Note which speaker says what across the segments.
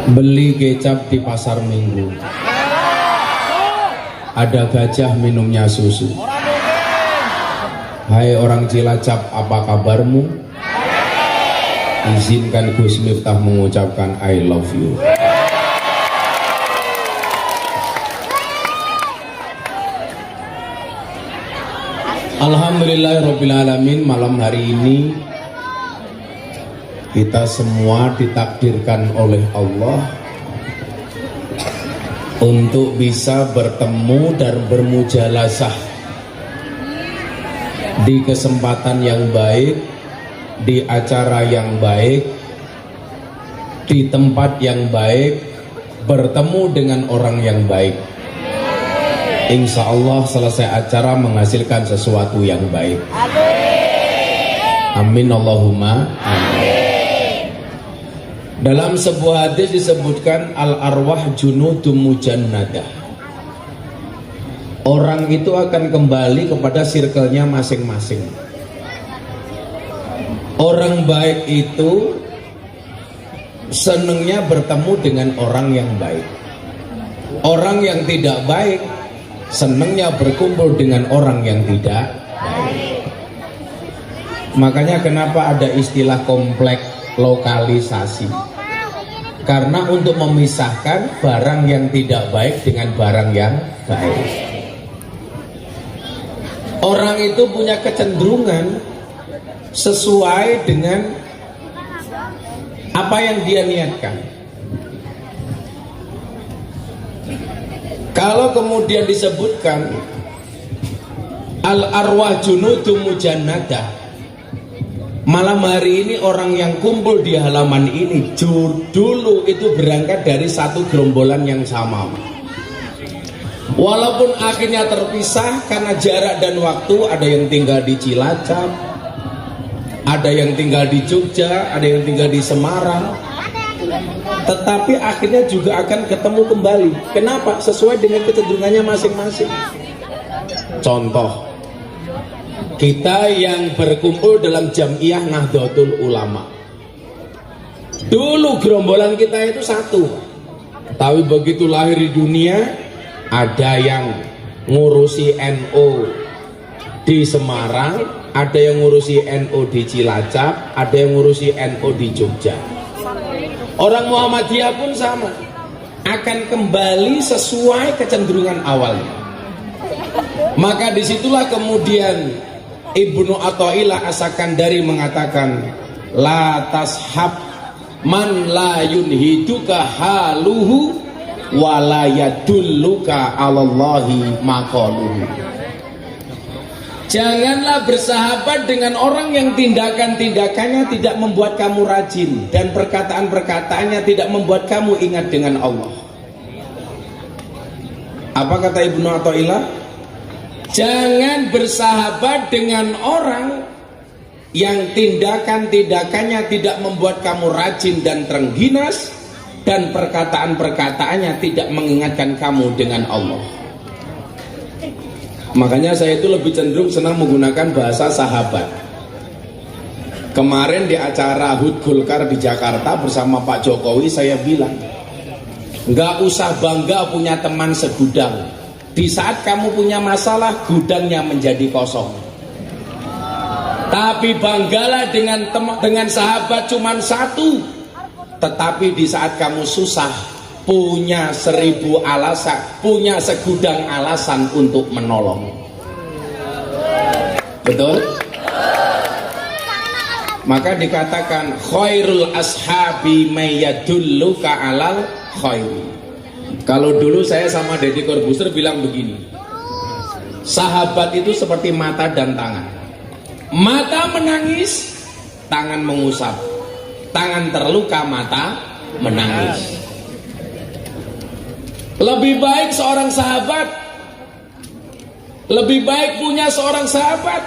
Speaker 1: Beli kecap di pasar Minggu, ada gajah minumnya susu. Hai orang Cilacap, apa kabarmu? Izinkan Gus Miftah mengucapkan I love you. Alhamdulillahirrabbilalamin. Malam hari ini kita semua ditakdirkan oleh Allah untuk bisa bertemu dan bermujalasah di kesempatan yang baik, di acara yang baik, di tempat yang baik, bertemu dengan orang yang baik. Insya Allah selesai acara menghasilkan sesuatu yang baik. Amin Allahumma amin. Dalam sebuah hadis disebutkan al-arwah junudum mujannadah. Orang itu akan kembali kepada circle-nya masing-masing. Orang baik itu senangnya bertemu dengan orang yang baik. Orang yang tidak baik senangnya berkumpul dengan orang yang tidak baik. Makanya kenapa ada istilah komplek lokalisasi? Karena untuk memisahkan barang yang tidak baik dengan barang yang baik. Orang itu punya kecenderungan sesuai dengan apa yang dia niatkan. Kalau kemudian disebutkan al-arwah junudum mujannadah, malam hari ini orang yang kumpul di halaman ini dulu itu berangkat dari satu gerombolan yang sama. Walaupun akhirnya terpisah karena jarak dan waktu, ada yang tinggal di Cilacap, ada yang tinggal di Jogja, ada yang tinggal di Semarang, tetapi akhirnya juga akan ketemu kembali. Kenapa? Sesuai dengan kecenderungannya masing-masing. Contoh, kita yang berkumpul dalam Jam'iyah Nahdlatul Ulama, dulu gerombolan kita itu satu, tapi begitu lahir di dunia, ada yang ngurusi NU di Semarang, ada yang ngurusi NU di Cilacap, ada yang ngurusi NU di Jogja. Orang Muhammadiyah pun sama, akan kembali sesuai kecenderungan awalnya. Maka disitulah kemudian Ibnu Athaillah As-Sakandari mengatakan, la tashab man la yunhiduka haluhu wa la yadulluka 'alallahi maqaluhu. Janganlah bersahabat dengan orang yang tindakan-tindakannya tidak membuat kamu rajin dan perkataan-perkataannya tidak membuat kamu ingat dengan Allah. Apa kata Ibnu Athaillah? Jangan bersahabat dengan orang yang tindakan-tindakannya tidak membuat kamu rajin dan terengginas, dan perkataan-perkataannya tidak mengingatkan kamu dengan Allah. Makanya saya itu lebih cenderung senang menggunakan bahasa sahabat. Kemarin di acara HUT Golkar di Jakarta bersama Pak Jokowi, saya bilang, nggak usah bangga punya teman segudang. Di saat kamu punya masalah, gudangnya menjadi kosong. Tapi banggalah dengan sahabat cuman satu, tetapi di saat kamu susah punya 1000 alasan, punya segudang alasan untuk menolong. Betul? Maka dikatakan khairul ashabi mayyadulluka alal khairi. Kalau dulu saya sama Deddy Corbuzier bilang begini, sahabat itu seperti mata dan tangan. Mata menangis, tangan mengusap. Tangan terluka, mata menangis. Lebih baik seorang sahabat, lebih baik punya seorang sahabat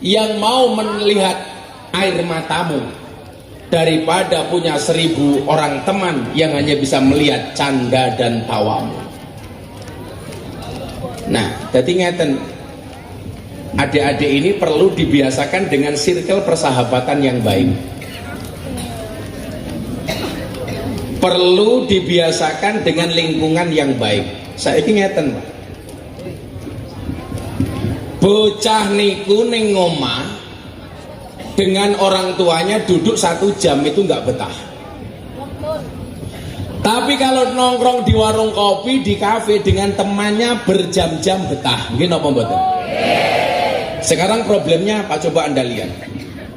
Speaker 1: yang mau melihat air matamu daripada punya 1000 orang teman yang hanya bisa melihat canda dan tawamu. Nah, jadi ngeten, adik-adik ini perlu dibiasakan dengan circle persahabatan yang baik. perlu dibiasakan dengan lingkungan yang baik. Saiki ngeten, Pak. Bocah niku ning omah dengan orang tuanya duduk 1 jam itu nggak betah. Tapi kalau nongkrong di warung kopi, di kafe dengan temannya berjam-jam betah. Nggih napa mboten? Sekarang problemnya apa? Coba Anda lihat.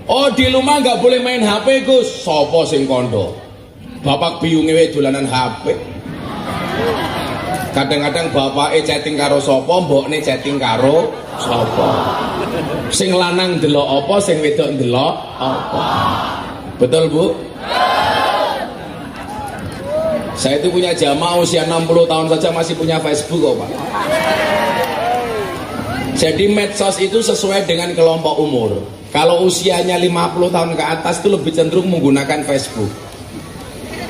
Speaker 1: Oh, di rumah nggak boleh main HP, Gus. Sopo sing kondo? Bapak biyunge wae dolanan HP. Kadang-kadang bapake chatting karo sapa, mbokne chatting karo sapa. Sing lanang ndelok apa, sing wedok ndelok apa. Betul, Bu? Saya itu punya jamaah usia 60 tahun saja masih punya Facebook kok, Pak. Jadi medsos itu sesuai dengan kelompok umur. Kalau usianya 50 tahun ke atas itu lebih cenderung menggunakan Facebook.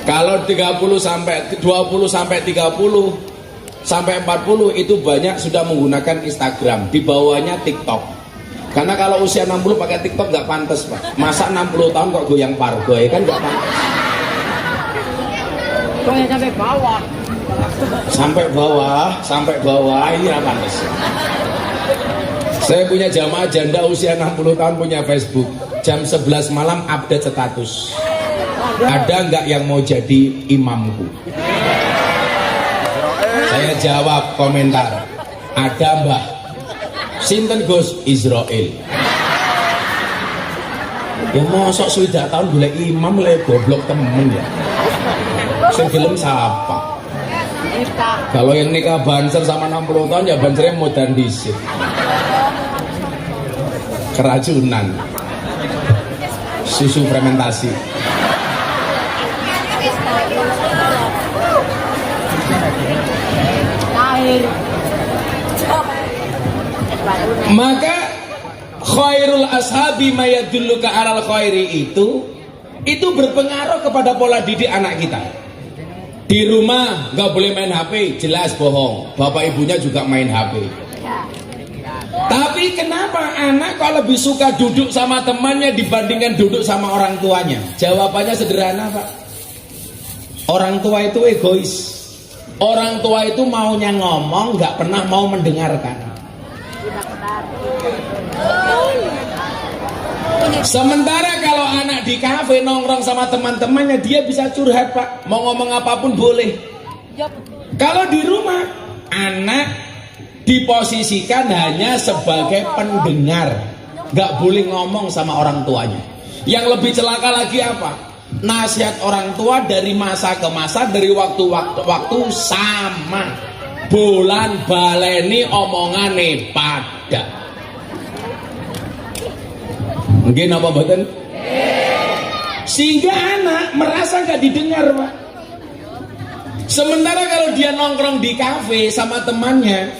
Speaker 1: Kalau 20 sampai 30 sampai 40 itu banyak sudah menggunakan Instagram, di bawahnya TikTok. Karena kalau usia 60 pakai TikTok nggak pantas, Pak. Masa 60 tahun kok goyang pargoy, kan nggak pantas.
Speaker 2: Sampai bawah.
Speaker 1: Sampai bawah ini nggak pantas. Saya punya jamaah janda usia 60 tahun punya Facebook. Jam 11 malam update status. Ada nggak yang mau jadi imamku? Saya jawab komentar. Ada, Mbah. Sinten Gus? Israel. Ya mosok sudah tahun boleh imam le goblok temen ya. Sing gelem siapa? Kalau yang nikah banser sama 60 tahun ya bansernya modern dhisik. Keracunan. Susu fermentasi. Maka khairul ashabi mayadulluka alal khairi itu berpengaruh kepada pola didik anak kita. Di rumah nggak boleh main HP, jelas bohong. Bapak ibunya juga main HP. Tapi kenapa anak kok lebih suka duduk sama temannya dibandingkan duduk sama orang tuanya? Jawabannya sederhana, Pak. Orang tua itu egois. Orang tua itu maunya ngomong, nggak pernah mau mendengarkan. Sementara kalau anak di kafe nongkrong sama teman-temannya, dia bisa curhat, Pak. Mau ngomong apapun boleh. Kalau di rumah, anak diposisikan hanya sebagai pendengar, nggak boleh ngomong sama orang tuanya. Yang lebih celaka lagi apa? Nasihat orang tua dari masa ke masa, dari waktu sama. Bulan baleni omongane pada. Mungkin apa mboten? Sehingga anak merasa nggak didengar, Pak. Sementara kalau dia nongkrong di kafe sama temannya,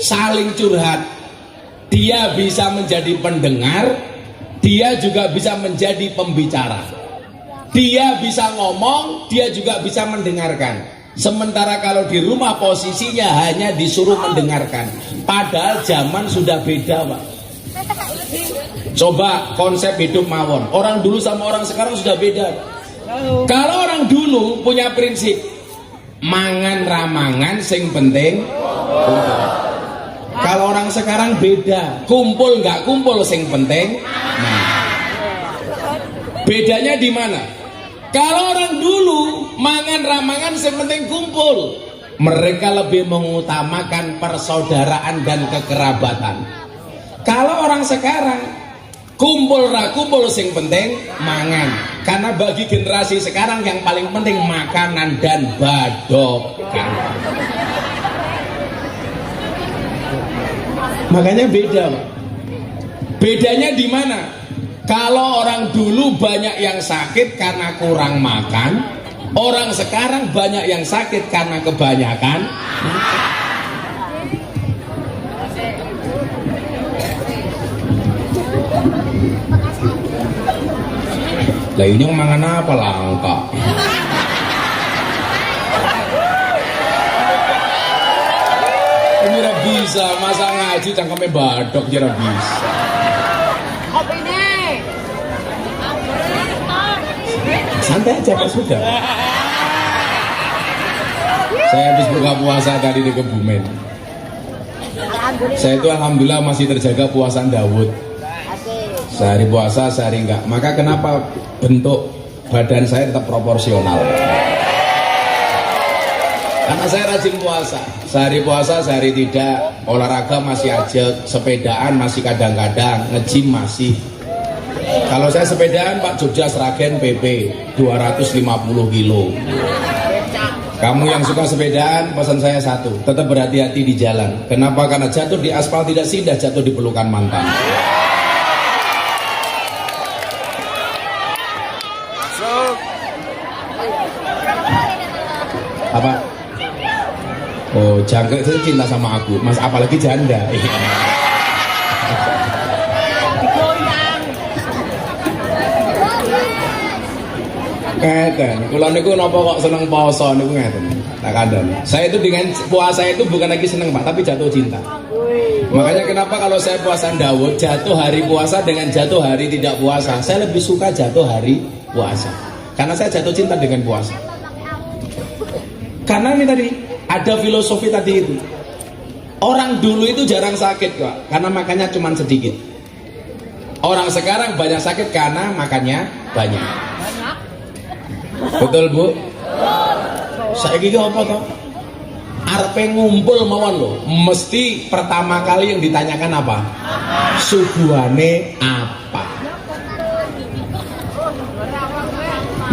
Speaker 1: saling curhat, dia bisa menjadi pendengar, dia juga bisa menjadi pembicara. Dia bisa ngomong, dia juga bisa mendengarkan. Sementara kalau di rumah posisinya hanya disuruh mendengarkan. Padahal zaman sudah beda, Pak. Coba konsep hidup mawon. Orang dulu sama orang sekarang sudah beda. Kalau orang dulu punya prinsip mangan ramangan sing penting kumpul. Kalau orang sekarang beda, kumpul nggak kumpul sing penting. Nah, bedanya di mana? Kalau orang dulu mangan ramangan sing penting kumpul, mereka lebih mengutamakan persaudaraan dan kekerabatan. Kalau orang sekarang kumpul ra kumpul sing penting mangan. Karena bagi generasi sekarang yang paling penting makanan dan badokan. Makanya beda, Pak. Bedanya di mana? Kalau orang dulu banyak yang sakit karena kurang makan, orang sekarang banyak yang sakit karena kebanyakan. Lah ini mangan apa langka? Ini ora bisa, masa ngaji cangkeme badok ora bisa. Santai aja Pak, sudah. Saya habis buka puasa tadi di Kebumen. Saya itu alhamdulillah masih terjaga puasa Daud. Sehari puasa, sehari enggak. Maka kenapa bentuk badan saya tetap proporsional? Karena saya rajin puasa. Sehari puasa, sehari tidak. Olahraga masih ajak, sepedaan masih kadang-kadang, nge-gym masih. Kalau saya sepedaan Pak Jogja Sragen PP 250 kilo. Kamu yang suka sepedaan, pesan saya satu, tetap berhati-hati di jalan. Kenapa? Karena jatuh di aspal tidak sindah, jatuh di pelukan mantan. Apa? Oh, jangkrik itu cinta sama aku, mas, apalagi janda. Ngeten, kula niku napa kok seneng poso niku ngeten. Tak kandhani. Saya itu dengan puasa itu bukan lagi seneng Pak, tapi jatuh cinta. Makanya kenapa kalau saya puasa Daud, jatuh hari puasa dengan jatuh hari tidak puasa, saya lebih suka jatuh hari puasa. Karena saya jatuh cinta dengan puasa. Karena ini tadi ada filosofi tadi itu. Orang dulu itu jarang sakit Pak, karena makannya cuma sedikit. Orang sekarang banyak sakit karena makannya banyak. Betul Bu? Saya kira apa toh? Arepe ngumpul mawon loh. Mesti pertama kali yang ditanyakan apa? Suguhane apa?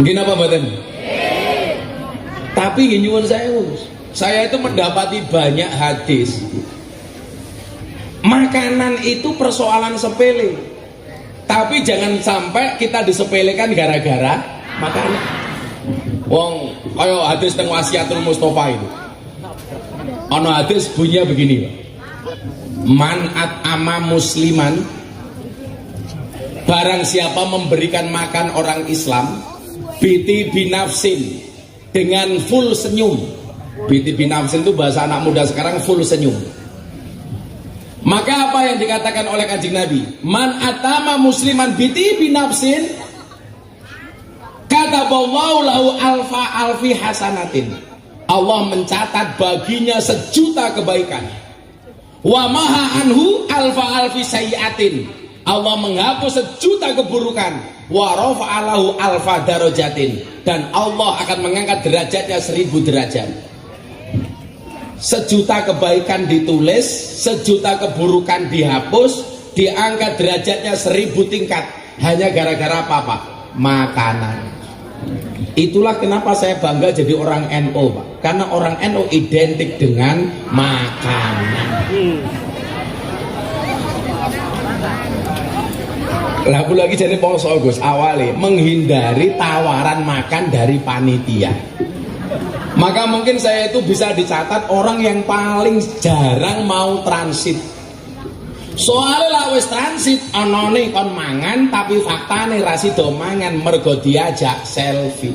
Speaker 1: Gini apa mboten? Tapi nyuwun saya itu mendapati banyak hadis. Makanan itu persoalan sepele. Tapi jangan sampai kita disepelekan gara-gara makanan. Wong kaya hadis teng Wasiatul Mustofa itu. Ono hadis bunyinya begini, man at'ama musliman, barang siapa memberikan makan orang Islam, biti binafsin, dengan full senyum. Biti binafsin itu bahasa anak muda sekarang, full senyum. Maka apa yang dikatakan oleh Kanjeng Nabi? Man at'ama musliman biti binafsin, kataballahu lahu alfi hasanatin. Allah mencatat baginya 1.000.000 kebaikan. Wa maha anhu alfi sayyiatin. Allah menghapus 1.000.000 keburukan. Wa rafa'alahu alfa darajatin. Dan Allah akan mengangkat derajatnya 1.000 derajat. 1.000.000 kebaikan ditulis, 1.000.000 keburukan dihapus, diangkat derajatnya 1.000 tingkat. Hanya gara-gara apa Pak? Makanan. Itulah kenapa saya bangga jadi orang NU Pak. Karena orang NU identik dengan makanan. Lagu lagi jadi poso Gus awalnya menghindari tawaran makan dari panitia. Maka mungkin saya itu bisa dicatat orang yang paling jarang mau transit. Soalnya lah wis transit onone kon mangan tapi faktane ra sida mangan mergo diajak selfie.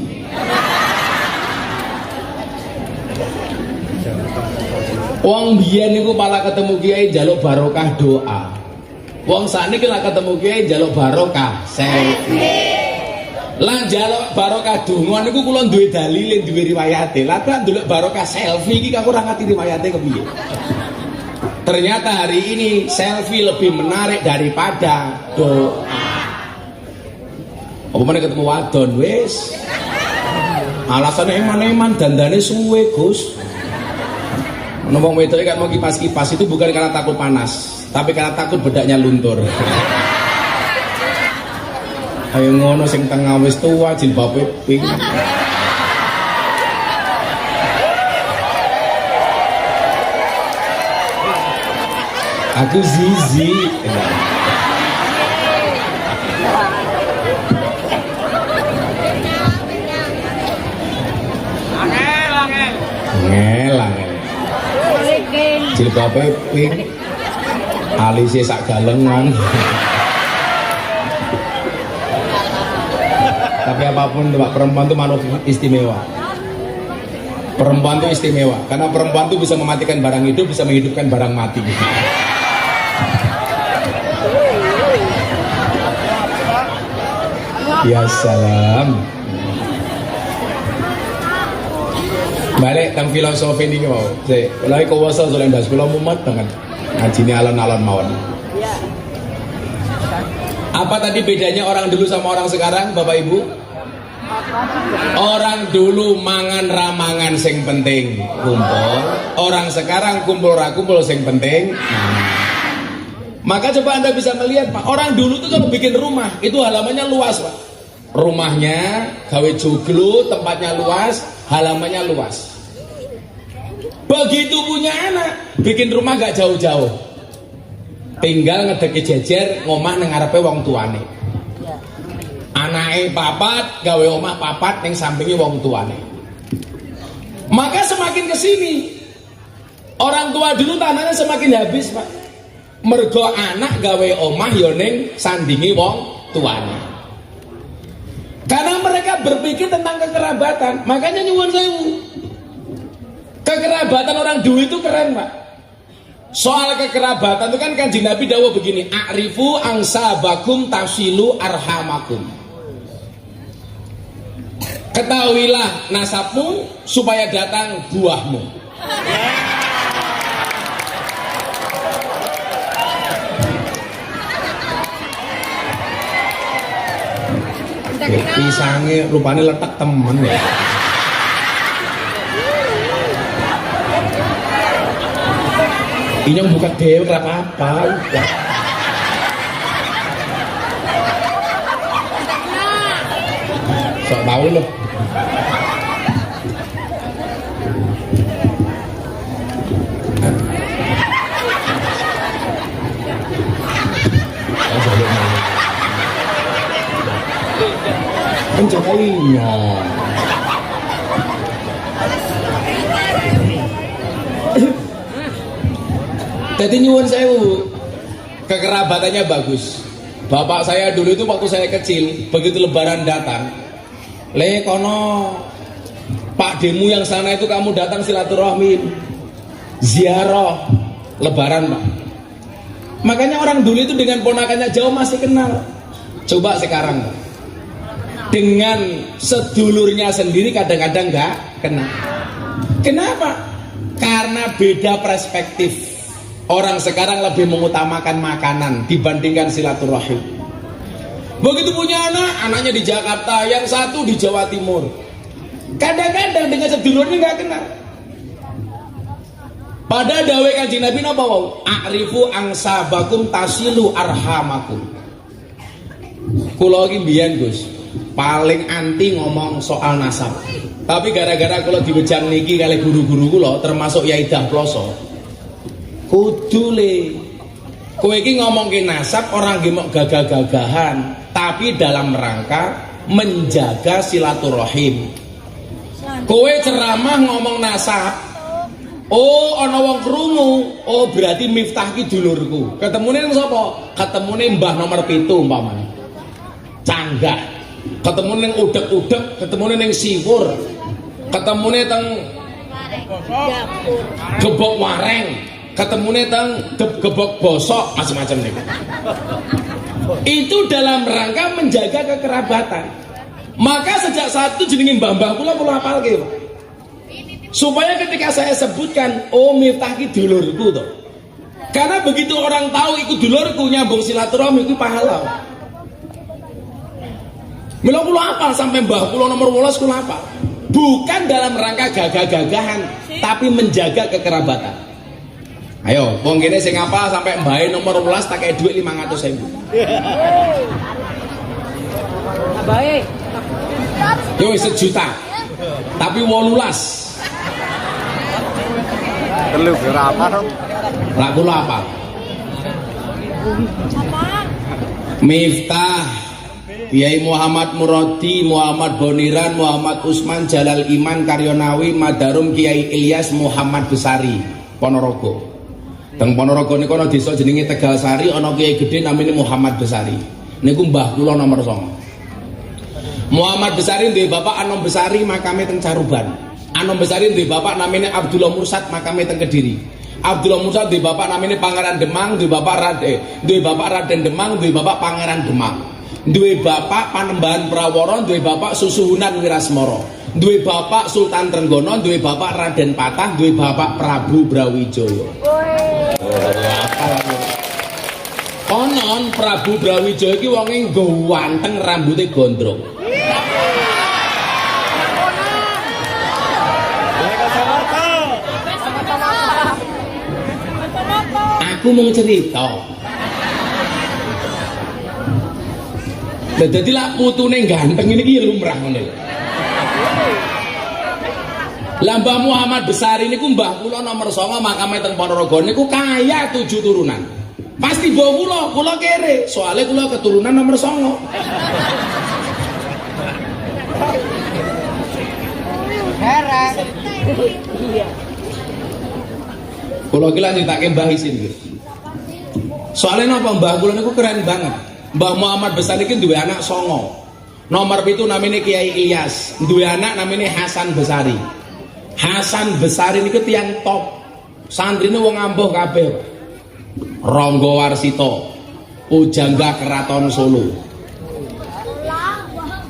Speaker 1: Wong biyen niku pala ketemu kiai njaluk barokah doa. Wong sakniki lek ketemu kiai njaluk barokah selfie. Lah njaluk barokah donga niku kula duwe dalile, duwe riwayate. Lah kok ndelok barokah selfie iki aku ora ngerti riwayate kepiye. Ternyata hari ini selfie lebih menarik daripada doa. Apa mana ketemu wadon wis. Alasannya eman-eman dandane suwe Gus. Ngomong wedok kan mau kipas-kipas itu bukan karena takut panas, tapi karena takut bedaknya luntur. Ayo ngono sing tengah wis tua jilbabe pink. Aku zizi. Angel. Jilbabe pink. Alisnya sak galengan. Tapi apapun Pak, perempuan itu makhluk istimewa. Perempuan itu istimewa karena perempuan itu bisa mematikan barang hidup, bisa menghidupkan barang mati. Ya salam. Balik tentang filosofi ini mau. Kalau kuwasa soal ndas kula mumet banget. Ngajine alon-alon mawon. Apa tadi bedanya orang dulu sama orang sekarang, Bapak Ibu? Orang dulu mangan ramangan sing penting kumpul, orang sekarang kumpul ra kumpul sing penting. Maka coba Anda bisa melihat Pak, orang dulu tuh kalau bikin rumah itu halamannya luas Pak. Rumahnya gawe joglo, tempatnya luas, halamannya luas. Begitu punya anak, bikin rumah gak jauh-jauh. Tinggal ngedeki jejer ngomah nang ngarepe wong tuane. Anake papat gawe omah papat ning sampingi wong tuane. Maka semakin kesini orang tua dulu tanahnya semakin habis Pak. Mergo anak gawe omah yo ning sandingi wong tuane. Karena mereka berpikir tentang kekerabatan. Makanya nyuwun sewu, kekerabatan orang dulu itu keren Pak. Soal kekerabatan itu kan Kanjeng Nabi dawuh begini, a'rifu angsabakum tasilu arhamakum. Ketahuilah nasabmu supaya datang buahmu. Pisangnya rupanya letak temen ya. Ini yang buka dewe apa-apa udah. Sok tahu loh. Pencapainya. Jadi nyuwun sewu, kekerabatannya bagus. Bapak saya dulu itu waktu saya kecil, begitu lebaran datang, le kono Pak Demu yang sana itu kamu datang silaturahmi, ziarah lebaran Pak. Makanya orang dulu itu dengan ponakannya jauh masih kenal. Coba sekarang Pak, dengan sedulurnya sendiri kadang-kadang nggak kenal. Kenapa? Karena beda perspektif. Orang sekarang lebih mengutamakan makanan dibandingkan silaturahim. Begitu punya anak, anaknya di Jakarta, yang satu di Jawa Timur. Kadang-kadang dengan sedulurnya nggak kenal. Pada dawai Kanjeng Nabi napa wau? A'rifu angsabakum tasilu arhamakum. Kula iki mbiyen Gus, paling anti ngomong soal nasab. Tapi gara-gara kula diwejang niki kali guru-guru kula termasuk Yai Dahploso. Kudule kowe iki ngomongke nasab orang nggih mok gagah-gagahan, tapi dalam rangka menjaga silaturahim. Kowe ceramah ngomong nasab, oh ana wong krungu, oh berarti Miftah ki dulurku. Ketemune ning sapa? Ketemune Mbah nomor 7 umpamane. Canggak. Ketemune ning udek-udek, ketemune ning siwur. Ketemune teng gebok wareng. Ketemune teng gebok bosok macam-macam nih. Itu dalam rangka menjaga kekerabatan. Maka sejak saat itu jenengin mbah-mbah kula hafalke. Supaya ketika saya sebutkan oh Miftah ki dulurku to. Karena begitu orang tahu iku dulurku nyambung silaturahmi iku pahala. Mila kula hafal sampai mbah kula nomor 12 kula hafal. Bukan dalam rangka gagah-gagahan, tapi menjaga kekerabatan. Ayo, wong kene sing apa sampai mbahe nomor 12 tak kei dhuwit 500.000.
Speaker 2: Baik.
Speaker 1: Yo 1 juta. Tapi 18.
Speaker 3: Perlu berapa dong?
Speaker 1: Lah kula apa? Miftah, Kiai Muhammad Muradi, Muhammad Boniran, Muhammad Usman, Jalal Iman, Karyonawi, Madarum, Kiai Ilyas, Muhammad Besari, Ponorogo. Teng Ponorogo niku ana desa jenenge Tegalsari, ana kiai gedhe namine Muhammad Besari. Niku mbah kula nomor 9. Muhammad Besari duwe bapak Anom Besari makame teng Caruban. Anom Besari duwe bapak namine Abdullah Mursad makame teng Kediri. Abdullah Mursad duwe bapak namine Pangeran Demang, duwe bapak Raden Demang, duwe bapak Pangeran Demang. Duwe bapak Panembahan Prawara, duwe bapak Susuhunan Wirasmara. Duwe bapak Sultan Trenggono, duwe bapak Raden Patah, duwe bapak Prabu Brawijaya. Konon Prabu Brawijaya iki wonge ganteng, rambutnya gondrong. Aku mau cerita. Dadi lak putune ganteng ini ki lumrah ngono. Lah Mbah Muhammad Besari niku mbah kula nomor 9 makame teng Ponorogo niku kaya 7 turunan. Pasti bawa kula kere, soalnya kula keturunan nomor 9.
Speaker 2: Heran.
Speaker 1: Kula iki lan critake Mbah Isin iki. Soalnya napa mbah kula niku keren banget. Mbah Muhammad Besari iki duwe anak 9. Nomor 7 namanya Kiai Ilyas, duwe anak namanya Hasan Besari. Hasan Besari niku tiyang top. Santrine wong ambuh kabeh. Rangga Warsita, Pujangga Keraton Solo.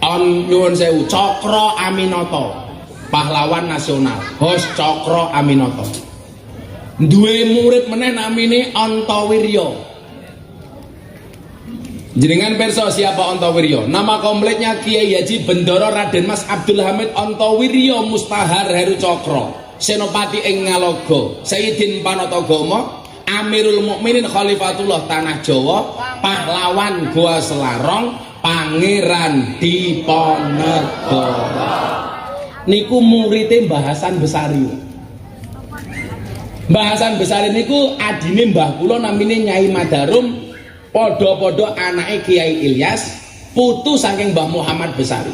Speaker 1: Nyuwun sewu, Cokro Aminoto, pahlawan nasional. Hos Cokro Aminoto. Duwe murid meneh namine Antawirya. Jenengan perso siapa Antawirya? Nama komplitnya Kiai Haji Bendoro Raden Mas Abdul Hamid Antawirya Mustahar Heru Cokro, Senopati ing Ngalogo, Sayyidin Panatagama, Amirul Mukminin Khalifatullah Tanah Jawa, pahlawan Goa Selarong, Pangeran Diponegoro. Niku muridé Mbah Hasan Besari. Mbah Hasan Besari niku adine mbah kula namine Nyai Madarum. Podo-podo anake Kiai Ilyas, putu saking Mbah Muhammad Besari.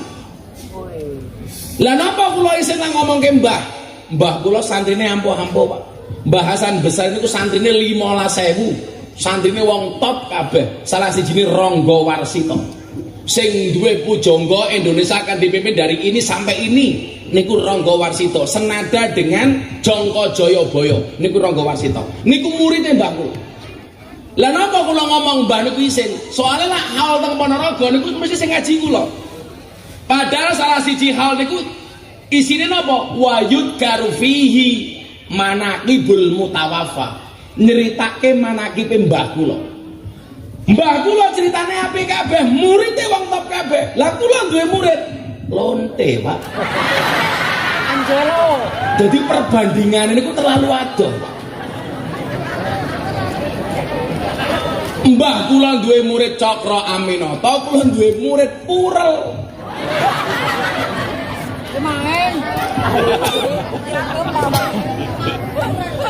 Speaker 1: Lah napa kula isih nang ngomong ke Mbah? Mbah kula santrine ampuh-ampuh, Pak. Mbah Hasan Besari niku santrine 15.000. Santrine wong top kabeh. Salah sijine Rangga Warsita. Sing duwe pujangga Indonesia akan dipimpin dari ini sampai ini. Niku Rangga Warsita. Senada dengan Jangka Jayabaya. Niku Rangga Warsita. Niku muridé Mbah kula. Lah napa kula ngomong mbah niku isin? Soale lak haul teng Ponorogo niku mesti sing ngaji kula. Padahal salah siji haul niku isine napa? Wayud karufihi manaqibul mutawaffa. Nyeritake manaqibe mbah kula. Mbah kula critane apik kabeh, muridé wong top kabeh. Lah kula duwe murid lonte, Pak.
Speaker 2: Angelo.
Speaker 1: Jadi perbandingan niku terlalu adoh, Pak. Mbah kula duwe murid Cokro Aminoto, kula duwe murid Purel.
Speaker 2: Kemarin.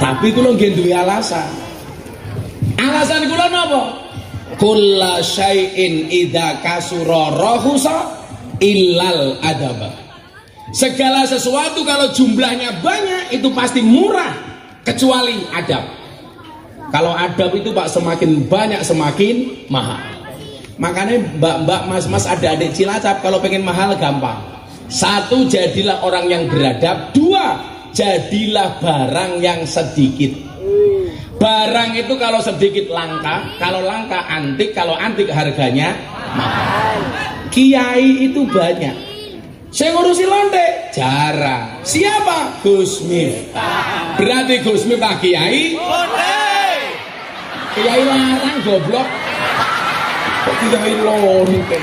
Speaker 1: Tapi kula nggih duwe alasan. Alasan kula napa? Kulla syai'in idza kasura rahusa illal adaba. Segala sesuatu kalau jumlahnya banyak itu pasti murah kecuali adab. Kalau adab itu Pak semakin banyak semakin mahal. Makanya mbak-mbak, mas-mas, adik-adik Cilacap kalau pengen mahal gampang. 1, jadilah orang yang beradab. 2, jadilah barang yang sedikit. Barang itu kalau sedikit langka, kalau langka antik, kalau antik harganya mahal. Kiai itu banyak. Saya ngurusi lonte jarang. Siapa? Gus Miftah. Berarti Gus Miftah kiai Kiai larang goblok. Kok kiai lonte?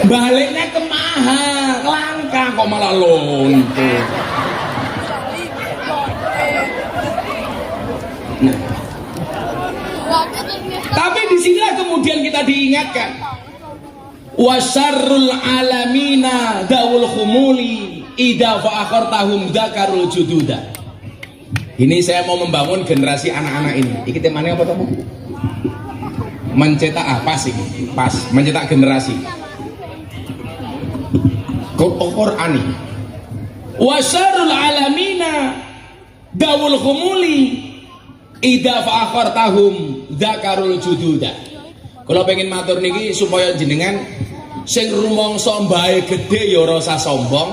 Speaker 1: Baliknya ke mahal, langka kok malah lonte. Nah. Tapi di sinilah kemudian kita diingatkan. Wasarrul alamina dawul khumuli idza fa'akhartahum dzakarul jududa. Ini saya mau membangun generasi anak-anak ini. Iki temanya apa kamu? Mencetak apa sih? Pas, mencetak generasi. Qur'ani. Wasarrul alamina dawul khumuli idza fa'akhartahum dzakarul jududa. Kalau pengen matur niki supaya jenengan sing rumangsa mbahe gedhe ya ora usah sombong,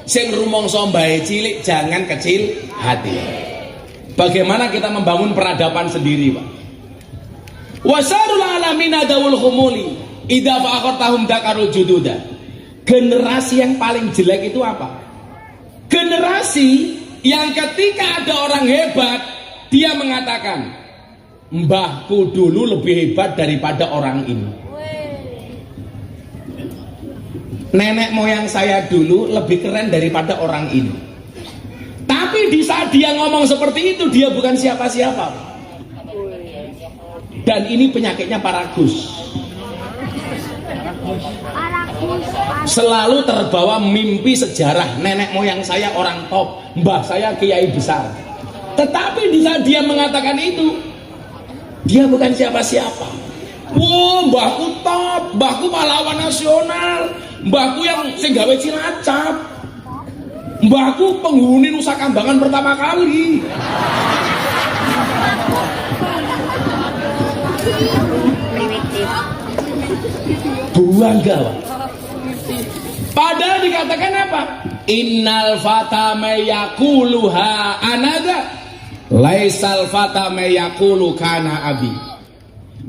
Speaker 1: sing rumangsa mbahe cilik jangan kecil hati. Bagaimana kita membangun peradaban sendiri, Pak? Wasarul alamina daul khumuli idza faqatahum dakarul jududa. Generasi yang paling jelek itu apa? Generasi yang ketika ada orang hebat dia mengatakan, mbahku dulu lebih hebat daripada orang ini. Nenek moyang saya dulu lebih keren daripada orang ini. Tapi di saat dia ngomong seperti itu, dia bukan siapa-siapa. Dan ini penyakitnya para Gus. Selalu terbawa mimpi sejarah, nenek moyang saya orang top, mbah saya kiai besar. Tetapi di saat dia mengatakan itu, dia bukan siapa-siapa. Wow, mbahku top, mbahku pahlawan nasional, mbahku yang sing gawe Cilacap, mbahku penghuni Nusa Kambangan pertama kali. Buang gawat. Padahal dikatakan apa? Innal fata mayakuluha anaga laisal fata mayakulu kana abi.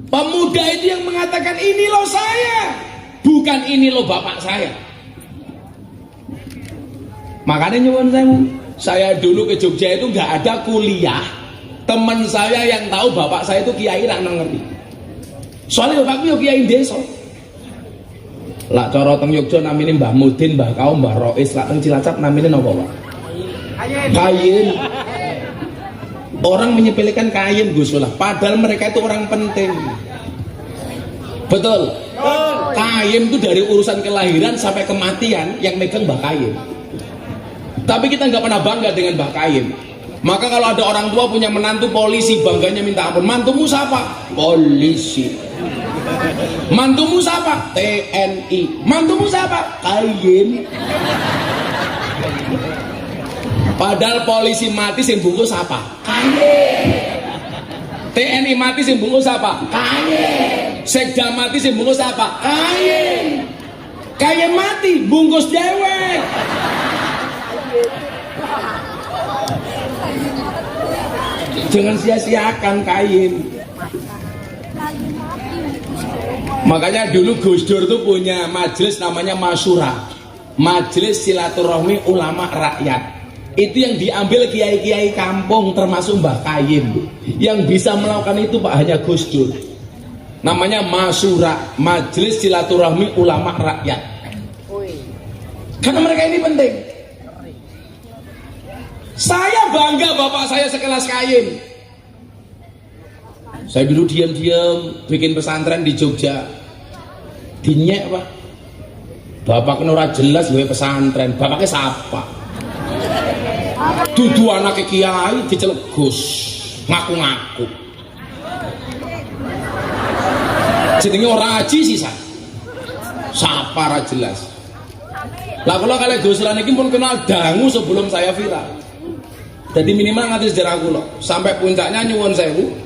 Speaker 1: Pemuda itu yang mengatakan ini loh saya, bukan ini loh bapak saya. Makanya nyuwun sewu, saya dulu ke Jogja itu nggak ada kuliah. Teman saya yang tahu bapak saya itu kiai ra ngerti. Soalnya bapakku yo kiai desa. Lah cara teng Yogya namine Mbah Mudin, Mbah Kaum, Mbah Rois, lah teng Cilacap namine napa, Pak? Kayin. Orang menyepelekan kayin Gus lah, padahal mereka itu orang penting. Betul. Kayin itu dari urusan kelahiran sampai kematian yang megang Mbah Kayin. Tapi kita nggak pernah bangga dengan Mbah Kayin. Maka kalau ada orang tua punya menantu polisi, bangganya minta ampun. Mantumu siapa? Polisi. Mantumu siapa? TNI. Mantumu siapa? Kayin. Padahal polisi mati sing bungkus apa? Kayin. TNI mati sing bungkus apa? Kayin. Sekda mati sing bungkus apa? Kayin. Kayin mati bungkus dewek. Jangan sia-siakan kain. Makanya dulu Gus Dur tuh punya majelis namanya Masyura, Majelis Silaturahmi Ulama Rakyat. Itu yang diambil kiai-kiai kampung termasuk Mbah Kayim. Yang bisa melakukan itu Pak hanya Gus Dur. Namanya Masyura, Majelis Silaturahmi Ulama Rakyat. Karena mereka ini penting. Saya bangga bapak saya sekelas Kayim. Saya dulu diam-diam bikin pesantren di Jogja. Dinyek Pak. Bapak kena ora jelas gue pesantren. Bapaknya siapa? Dudu anaknya kiai dicelegus, ngaku-ngaku. Jenenge ora aji sisa. Siapa ora jelas. Lah kula kali Gus Lan iki pun kenal dangu sebelum saya viral. Jadi minimal nganti sejarah kula. Sampai puncaknya nyuwun sewu.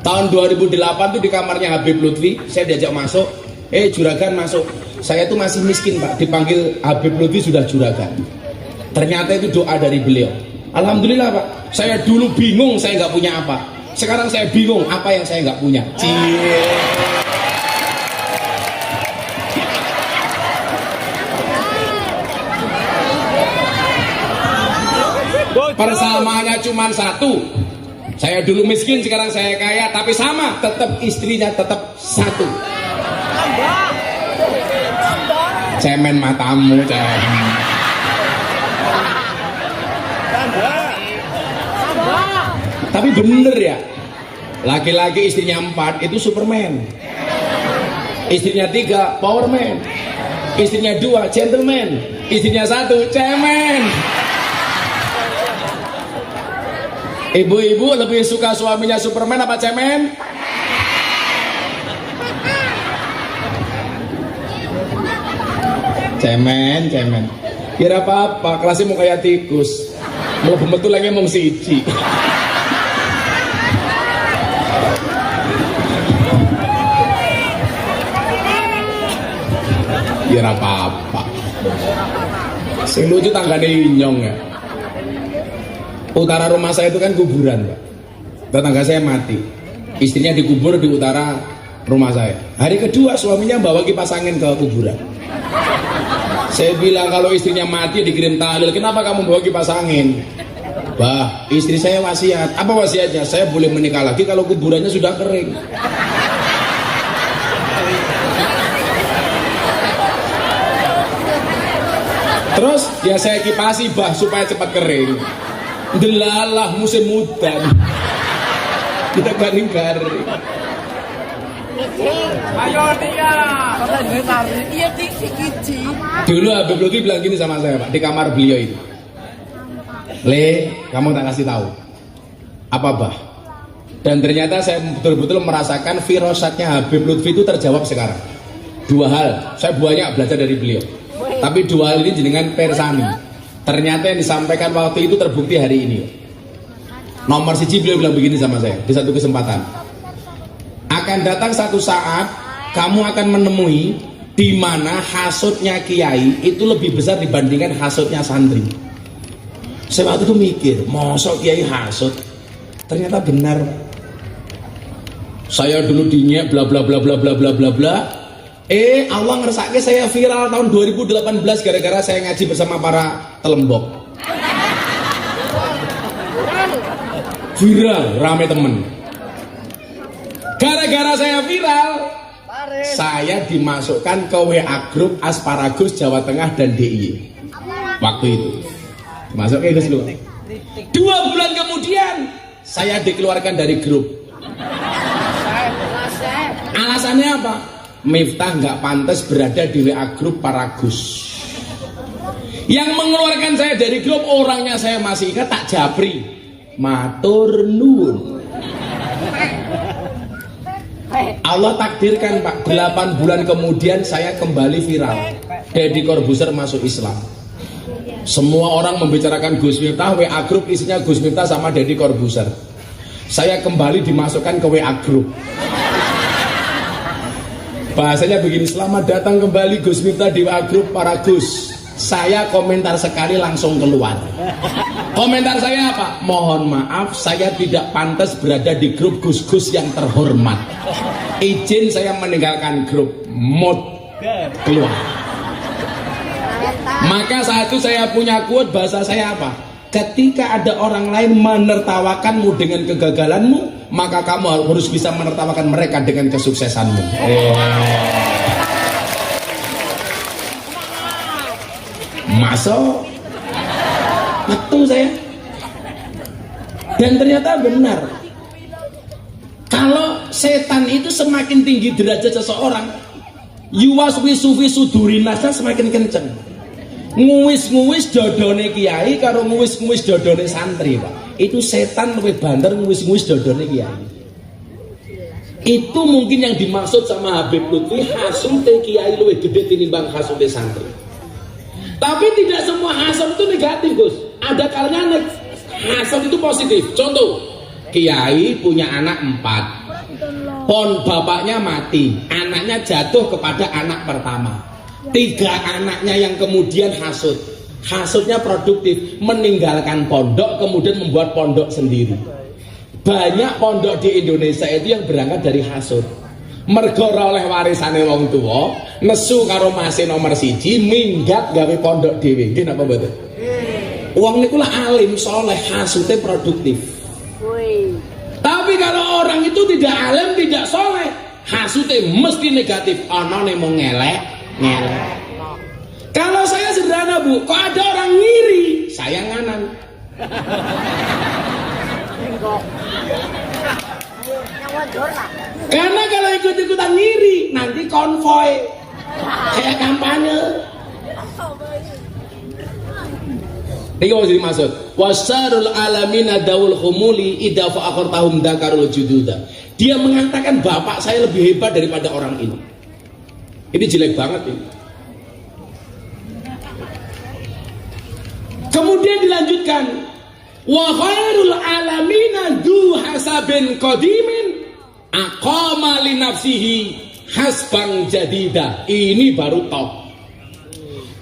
Speaker 1: Tahun 2008 tuh di kamarnya Habib Lutfi, saya diajak masuk. Juragan masuk. Saya tuh masih miskin Pak. Dipanggil Habib Lutfi sudah juragan. Ternyata itu doa dari beliau. Alhamdulillah Pak. Saya dulu bingung saya nggak punya apa. Sekarang saya bingung apa yang saya nggak punya. Persamaannya cuma satu. Saya dulu miskin, sekarang saya kaya, tapi sama, tetap istrinya tetap satu. Cemen matamu, cemen. Tapi bener ya, laki-laki istrinya 4 itu Superman, istrinya 3 Powerman, istrinya 2 Gentleman, istrinya 1 cemen. Ibu-ibu lebih suka suaminya Superman apa cemen? Cemen, cemen. Kira apa-apa, kelasnya mau kayak tikus. Mau betul lagi mau siji. Kira apa-apa. Sing lucu tanggane inyong ya. Utara rumah saya itu kan kuburan Pak. Tetangga saya mati. Istrinya dikubur di utara rumah saya. Hari kedua suaminya bawa kipas angin ke kuburan. Saya bilang kalau istrinya mati dikirim tahlil, kenapa kamu bawa kipas angin? Bah, istri saya wasiat. Apa wasiatnya? Saya boleh menikah lagi kalau kuburannya sudah kering. Terus ya saya kipasi bah supaya cepat kering. Delalah musim udan. Kita kering kering.
Speaker 2: Ayo dia. Iya dikit.
Speaker 1: Dulu Habib Lutfi bilang gini sama saya Pak, di kamar beliau itu. Le, kamu tak kasih tahu. Apa bah? Dan ternyata saya betul-betul merasakan firasatnya Habib Lutfi itu terjawab sekarang. Dua hal, saya banyak belajar dari beliau. Tapi dua hal ini jenengan persani. Ternyata yang disampaikan waktu itu terbukti hari ini. Nomor siji beliau bilang begini sama saya di satu kesempatan. Akan datang satu saat kamu akan menemui di mana hasutnya kiai itu lebih besar dibandingkan hasutnya santri. Saya waktu itu mikir, masa kiai hasut? Ternyata benar. Saya dulu dinyek bla bla bla bla bla bla bla bla. Allah ngersake saya viral tahun 2018 gara-gara saya ngaji bersama para telembok. Viral, rame temen. Gara-gara saya viral, saya dimasukkan ke WA grup Asparagus Jawa Tengah dan DIY. Waktu itu masuk ke Gus Lu. 2 bulan kemudian saya dikeluarkan dari grup. Alasannya apa? Miftah nggak pantas berada di WA grup Paragus. Yang mengeluarkan saya dari grup orangnya saya masih ingat, tak japri. Matur nuwun. Allah takdirkan Pak, 8 bulan kemudian saya kembali viral. Deddy Corbuzier masuk Islam. Semua orang membicarakan Gus Miftah, WA grup isinya Gus Miftah sama Deddy Corbuzier. Saya kembali dimasukkan ke WA grup. Bahasanya begini, selamat datang kembali Gus Miftah di WA grup para Gus. Saya komentar sekali langsung keluar. Komentar saya apa? Mohon maaf, saya tidak pantas berada di grup Gus-Gus yang terhormat. Izin saya meninggalkan grup. Mod keluar. Maka saat itu saya punya quote, bahasa saya apa? Ketika ada orang lain menertawakanmu dengan kegagalanmu, maka kamu harus bisa menertawakan mereka dengan kesuksesanmu. Masuk betul saya. Dan ternyata benar, kalau setan itu semakin tinggi derajat seseorang, yuwaswisu durinasnya semakin kenceng. Nguwis-nguwis dodone kiai karo nguwis-nguwis dodone santri Pak, itu setan lebih banter nguwis-nguwis dodone kiai. Itu mungkin yang dimaksud sama Habib Lutfi, hasute kiai lebih gede tinimbang hasute santri. Tapi tidak semua hasut itu negatif Gus, ada kalanya hasut itu positif. Contoh, kiai punya anak 4, pon bapaknya mati, anaknya jatuh kepada anak pertama. 3 anaknya yang kemudian hasut. Hasutnya produktif, meninggalkan pondok kemudian membuat pondok sendiri. Banyak pondok di Indonesia itu yang berangkat dari hasut. Mergo ora oleh warisane wong tua, nesu karo mase nomor 1, minggat gawe pondok dhewe. Nggih napa mboten? Wong niku lah alim soleh, hasute produktif. Tapi kalau orang itu tidak alim, tidak soleh, hasute mesti negatif. Ana ne mung ngelek. Kalau saya sederhana Bu, kok ada orang ngiri, saya nganan. Karena kalau ikut-ikutan ngiri, nanti konvoy kayak kampanye. Ini mau jadi maksud. Wasarul alamina daul khumuli idza fa'aqartahum dakarul jududa. Dia mengatakan bapak saya lebih hebat daripada orang ini. Ini jelek banget ini. Kemudian dilanjutkan, wa khairul alamina du hasabin qadimin aqama li nafsihi hasban jadida. Ini baru top.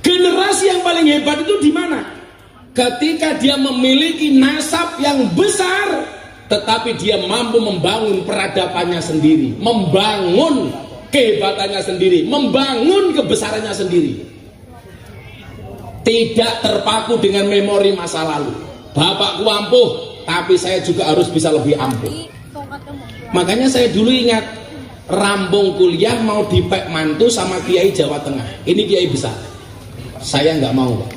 Speaker 1: Generasi yang paling hebat itu di mana? Ketika dia memiliki nasab yang besar, tetapi dia mampu membangun peradabannya sendiri, membangun kehebatannya sendiri, membangun kebesarannya sendiri. Tidak terpaku dengan memori masa lalu. Bapakku ampuh, tapi saya juga harus bisa lebih ampuh. Makanya saya dulu ingat, rambung kuliah mau dipek mantu sama Kiai Jawa Tengah. Ini Kiai besar. Saya nggak mau, Pak.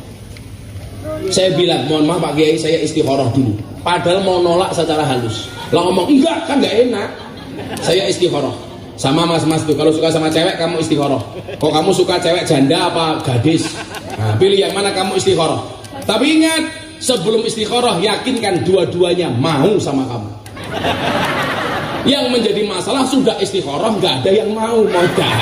Speaker 1: Saya bilang, mohon maaf Pak Kiai, saya istikharah dulu. Padahal mau nolak secara halus. Lah ngomong, enggak, kan nggak enak. Saya istikharah. Sama mas-mas tuh, kalau suka sama cewek kamu istikharah. Kok kamu suka cewek janda apa gadis? Nah, pilih yang mana kamu istikharah. Tapi ingat, sebelum istikharah yakinkan dua-duanya mau sama kamu. Yang menjadi masalah sudah istikharah nggak ada yang mau dah.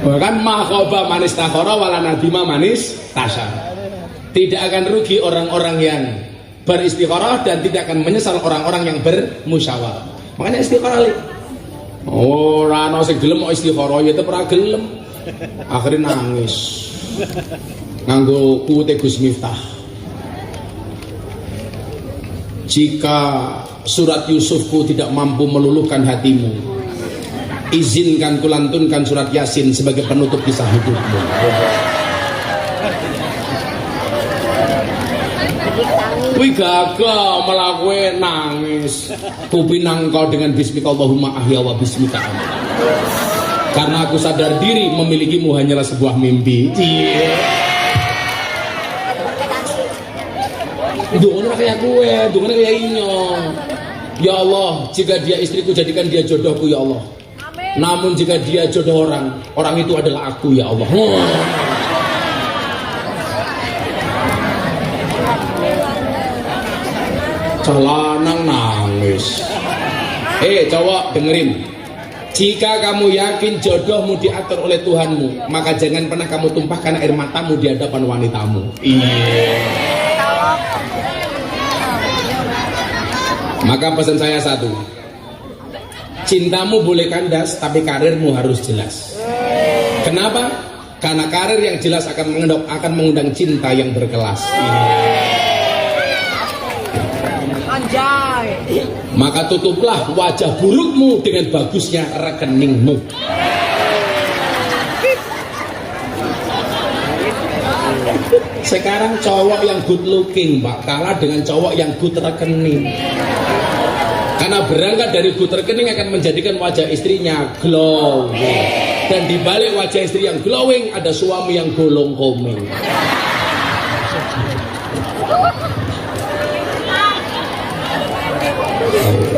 Speaker 1: Bahkan mahoba manis takhara wala nadima manis tasya. Tidak akan rugi orang-orang yang beristikharah dan tidak akan menyesal orang-orang yang bermusyawarah. Makanya istikharah. Ora ana sing gelem mau istikharah ya tetep ora gelem. Akhirnya nangis. Nganggo kuwete Gus Miftah. Jika surat Yusufku tidak mampu meluluhkan hatimu, izinkan kulantunkan surat Yasin sebagai penutup kisah hidupmu. Wih gagah malah gue nangis. Kupinang kau dengan bismika Allahumma ahya wa bismika amin. Karena aku sadar diri memilikimu hanyalah sebuah mimpi. Dungan kayak gue, dungan kayak inyong. Ya Allah, jika dia istriku jadikan dia jodohku ya Allah. Namun jika dia jodoh orang itu adalah aku ya Allah. Celanang nangis. Cowok dengerin. Jika kamu yakin jodohmu diatur oleh Tuhanmu, maka jangan pernah kamu tumpahkan air matamu di hadapan wanitamu. Maka pesan saya satu, cintamu boleh kandas tapi karirmu harus jelas. Kenapa? Karena karir yang jelas akan mengundang cinta yang berkelas.
Speaker 2: Anjay.
Speaker 1: Maka tutuplah wajah burukmu dengan bagusnya rekeningmu. Sekarang cowok yang good looking Pak kalah dengan cowok yang good rekening. Karena berangkat dari good rekening akan menjadikan wajah istrinya glowing. Dan di balik wajah istri yang glowing ada suami yang golong komeng.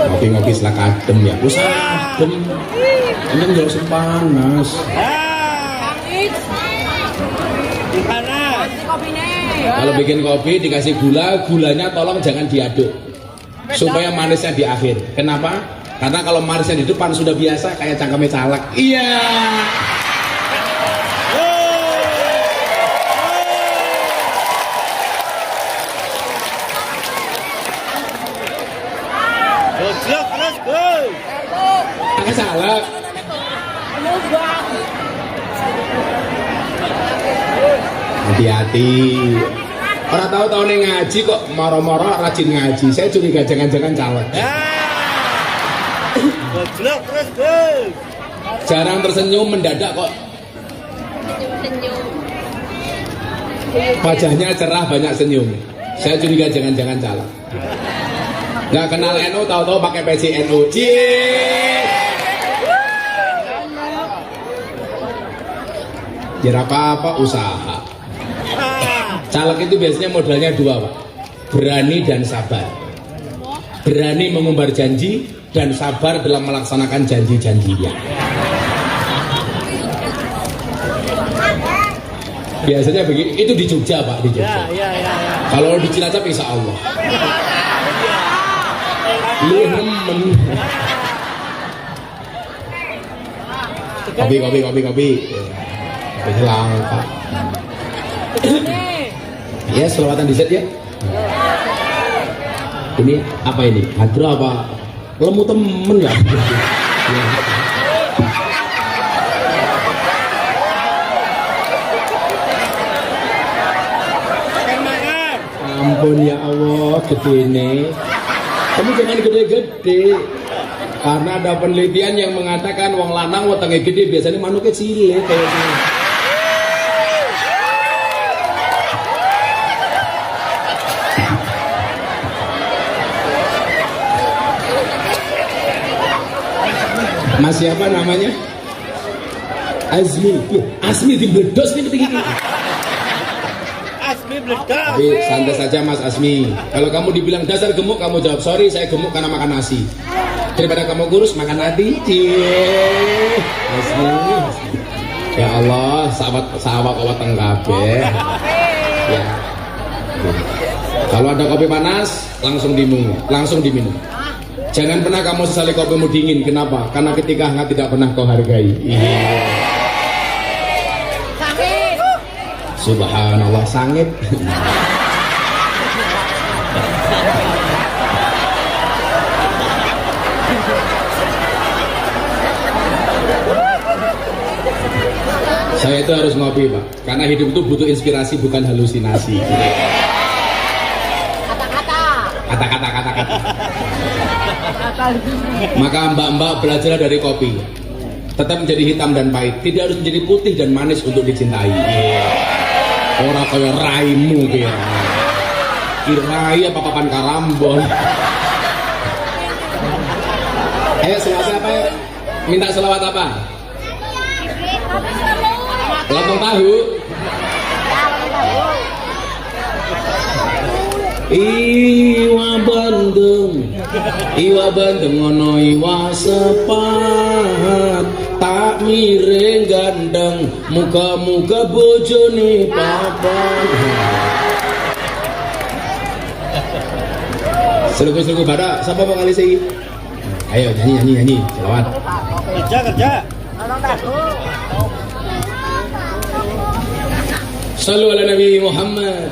Speaker 1: Ngopi-ngopi setelah kadem ya. Usah adem. Ini enggak usah panas. Kalau bikin kopi dikasih gula, gulanya tolong jangan diaduk supaya manisnya di akhir. Kenapa? Karena kalau manisnya di depan sudah biasa kayak cangkeme caleg. Iya. Pakai caleg. Hati-hati. Orang tahu nih ngaji kok moro-moro rajin ngaji. Saya curiga jangan-jangan caleg. Jarang tersenyum, mendadak kok. Wajahnya cerah, banyak senyum. Saya curiga jangan-jangan caleg. Nggak kenal NU, tahu-tahu pakai peci NU. Jadi apa-apa usaha. Caleg itu biasanya modalnya dua Pak, berani dan sabar. Berani mengumbar janji dan sabar dalam melaksanakan janji-janjinya. Biasanya begitu. Itu di Jogja Pak, di Jogja. Kalau di Cilacap insya Allah. Lu nemen. Kopi. Kopi langka. Ya, selawatan dessert ya. Ini apa ini? Hadro apa? Lemu temen ya? ampun ya Allah, gede nih. Kamu jangan gede-gede. Karena ada penelitian yang mengatakan wong lanang wetenge gede biasanya manuknya cilik kayak gini. Mas siapa namanya? Azmi. Azmi dibledos nih ketinggi.
Speaker 2: Asmi meledak.
Speaker 1: Tapi santai saja Mas Azmi. Kalau kamu dibilang dasar gemuk, kamu jawab sorry saya gemuk karena makan nasi. Daripada kamu kurus makan hati. Cie. Azmi. Ya Allah, sahabat awat tengkabe. Ya. Kalau ada kopi panas, langsung diminum. Jangan pernah kamu sesali kopimu dingin. Kenapa? Karena ketika hangat tidak pernah kau hargai. Subhanallah, sangit. Saya itu harus ngopi, Pak. Karena hidup itu butuh inspirasi, bukan halusinasi. Kata-kata. Maka mbak-mbak belajar dari kopi. Tetap menjadi hitam dan pahit. Tidak harus menjadi putih dan manis untuk dicintai. Orang kaya raimu kira. Kirai apa papan karambon. Ayo selawat apa ya? Minta selawat apa? Lontong tahu. Iwa bandeng ono iwa sepat, tak miring gandeng, muka-muka bojone papan. Selungguh-selungguh pada, siapa mau kali sih? Ayo nyanyi, selawat.
Speaker 2: Kerja.
Speaker 1: Sallu ala Nabi Muhammad.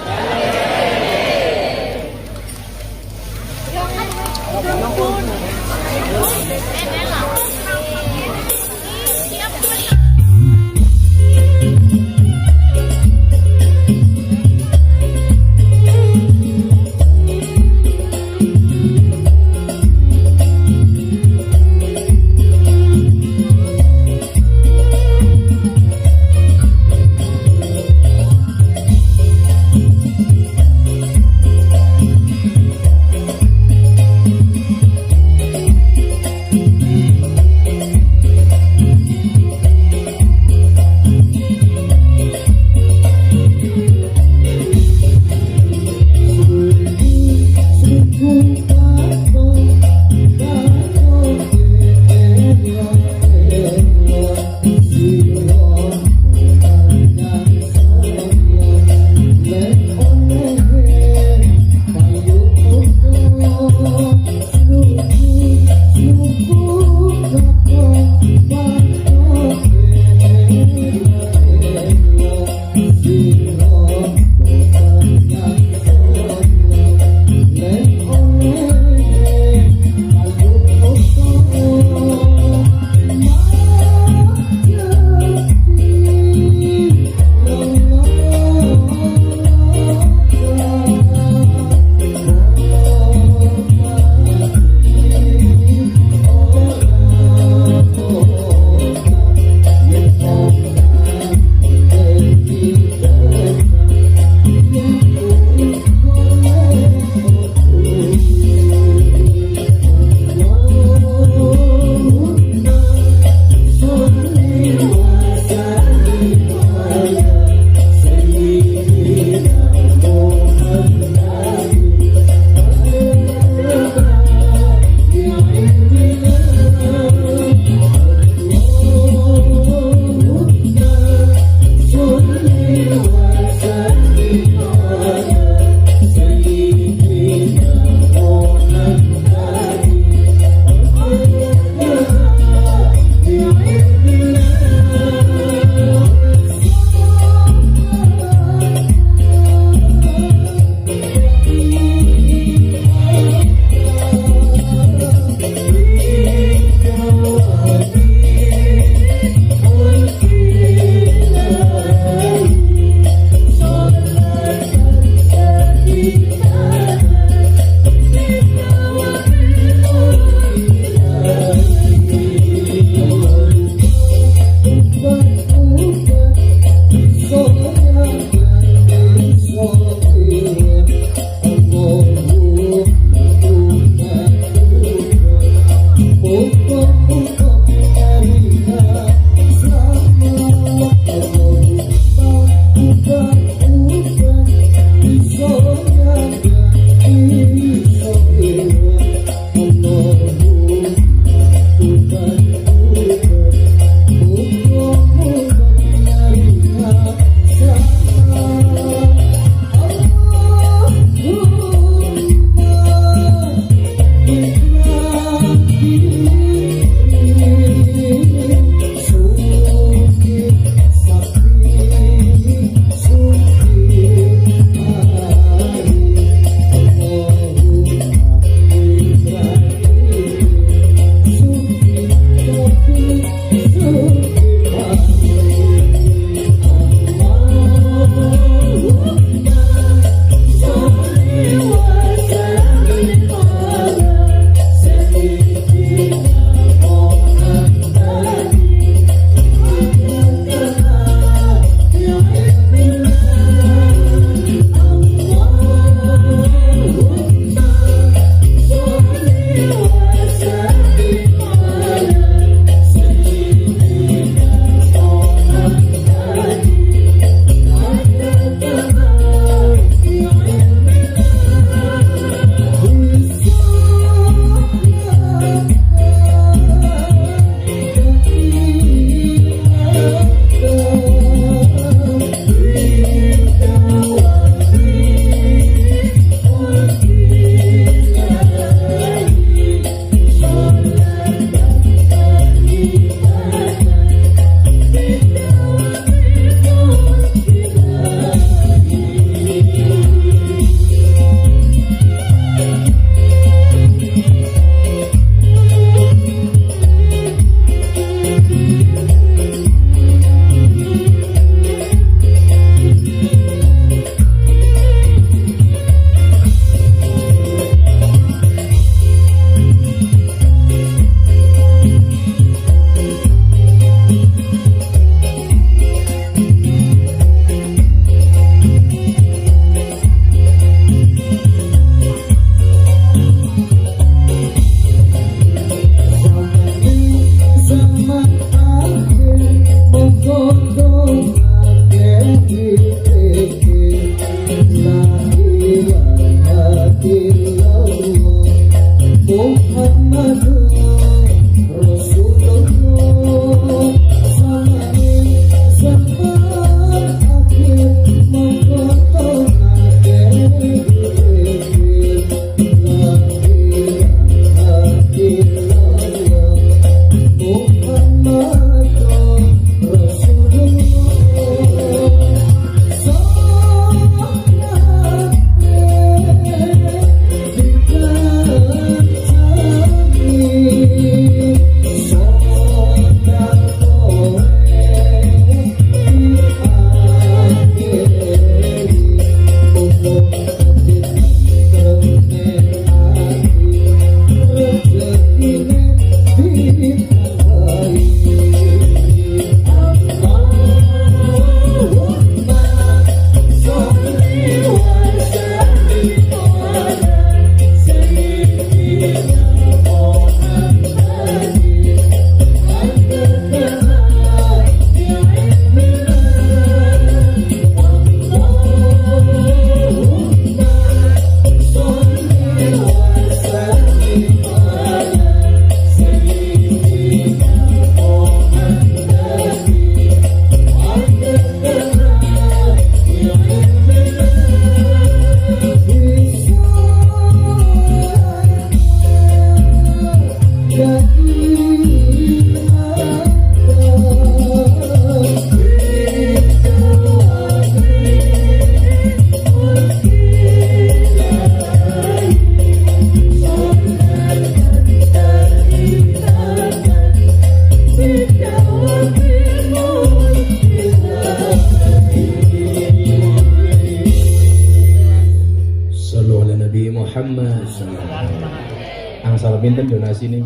Speaker 1: pinten donasi nih?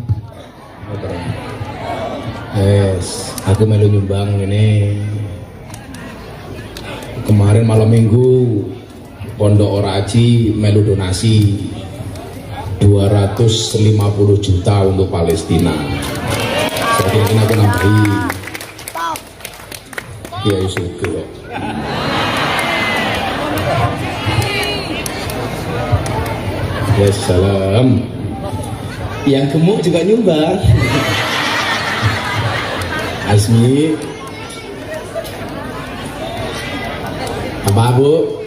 Speaker 1: Yes, aku melu nyumbang ini. Kemarin malam minggu Pondok Oraji melu donasi 250 juta untuk Palestina. Jadi ini aku nambahi. Ya syukur. Ya salam. Yang gemuk juga nyumbang. Asmi. Apa Bu?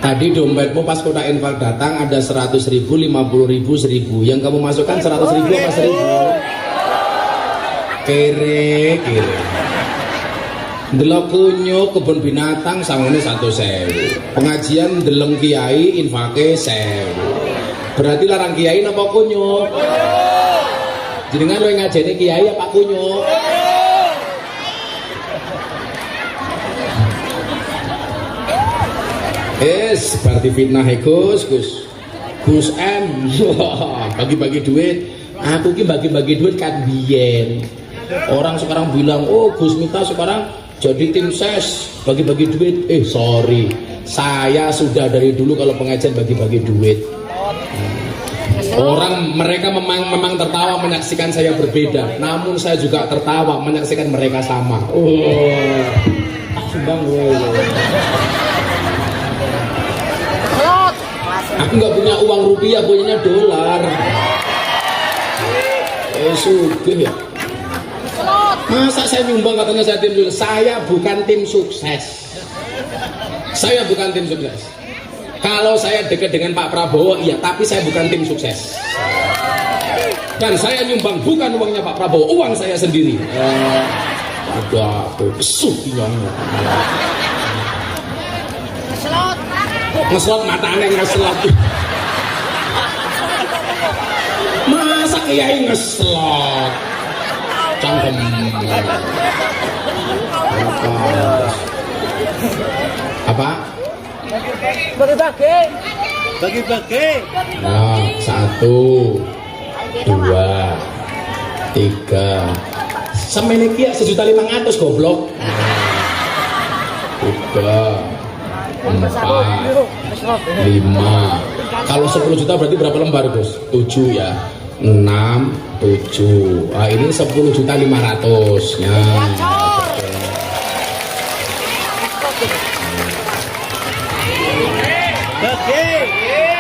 Speaker 1: Tadi dompetmu pas kotak infak datang ada 100.000, 50.000, 1.000. Yang kamu masukkan 100.000 apa 1.000? Kere. Delok kunyo kebun binatang sangone 100.000. Pengajian deleng kiai infake 1.000. Berarti larang kiai napa kunyo? Jenengan luwih ngajeni kiai apa kunyo? Berarti fitnah Gus M. Bagi-bagi duit. Aku ki bagi-bagi duit kan biyen. Orang sekarang bilang, oh Gus Miftah sekarang jadi tim ses bagi-bagi duit. Sorry, saya sudah dari dulu kalau pengajian bagi-bagi duit. Orang mereka memang tertawa menyaksikan saya berbeda, namun saya juga tertawa menyaksikan mereka sama. Sumbang gue. Aku nggak punya uang rupiah, punyanya dolar. Sugih ya. Masa saya nyumbang katanya saya tim sukses? Saya bukan tim sukses. Saya bukan tim sukses. Kalau saya dekat dengan Pak Prabowo, iya, tapi saya bukan tim sukses. Dan saya nyumbang bukan uangnya Pak Prabowo, uang saya sendiri. Ada pesukinya. Ngeslot matanya ngeslot. Masa kiai ngeslot? Cangkem. Apa? Bagi-bagi. Nah, 1, 2, 3. Sampai ini kia 1.500.000 goblok. 3, 4, 5. Kalau 10 juta berarti berapa lembar Gus? 7 ya. 6, 7. Ini 10.500.000 ya.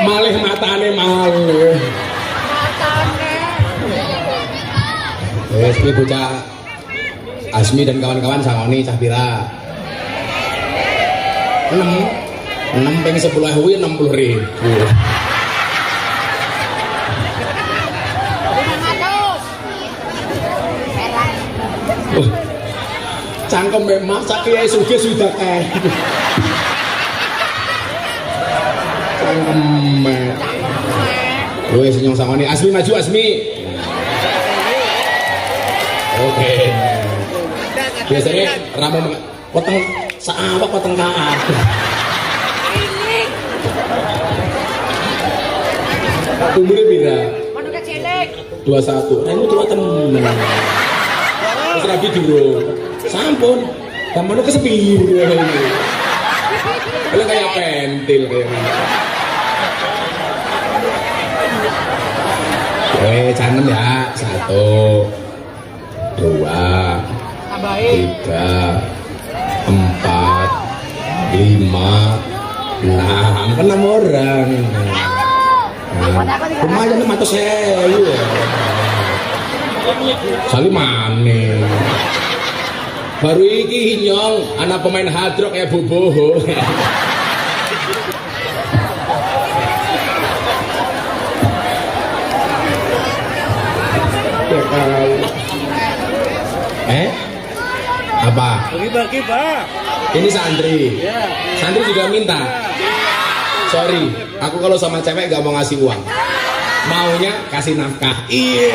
Speaker 1: Malih matane malih. Wes iki bocah Asmi dan kawan-kawan sangoni cah pira? 6 ping 10.000 60.000. Cangkem memang sak kiai sugih sudah kae. Cangkem. Wes nyong sangoni Asmi maju Asmi. Oke. Biasanya ramu potong saawak potong kaat. Umurnya pira? 21. Remu tua temen. Wis rabi durung. Sampun. Kamu kesepir. Kalau kayak pentil kayak. Canem ya. 1, 2, 3, 4, 5, 6. Kan 6 orang. Lumayan mata saya. Salim maneh. Baru iki nyong anak pemain hadrock ya boboho. Apa?
Speaker 2: Bagi-bagi Pak.
Speaker 1: Ini santri. Santri juga minta. Sorry, aku kalau sama cewek gak mau ngasih uang. Maunya kasih nafkah. Iya.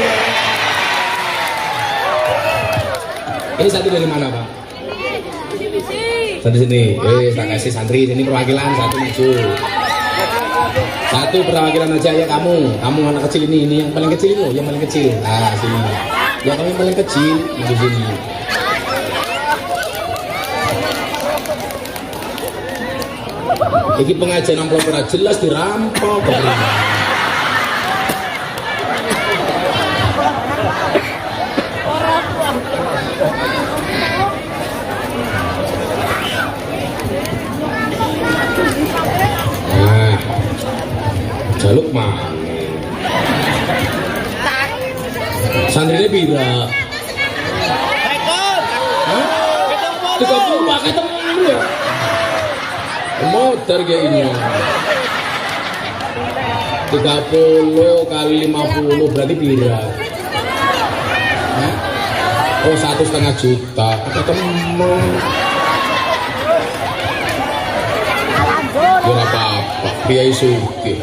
Speaker 1: Ini santri dari mana Pak? Santri sini. Tak kasih santri. Ini perwakilan satu maju. Satu perwakilan aja ya kamu anak kecil ini yang paling kecil itu, yang paling kecil. Nah sini. Ya kamu yang paling kecil di sini. Iki pengajian amplop ora jelas dirampok. Nah, jaluk mah. Santrinya pira? Hah? 30 pakai temen ya? Motor kayak ini 30 kali 50 berarti pira? Hah? Oh 1,5 juta pakai temen. Ya apa-apa, Kiai Suki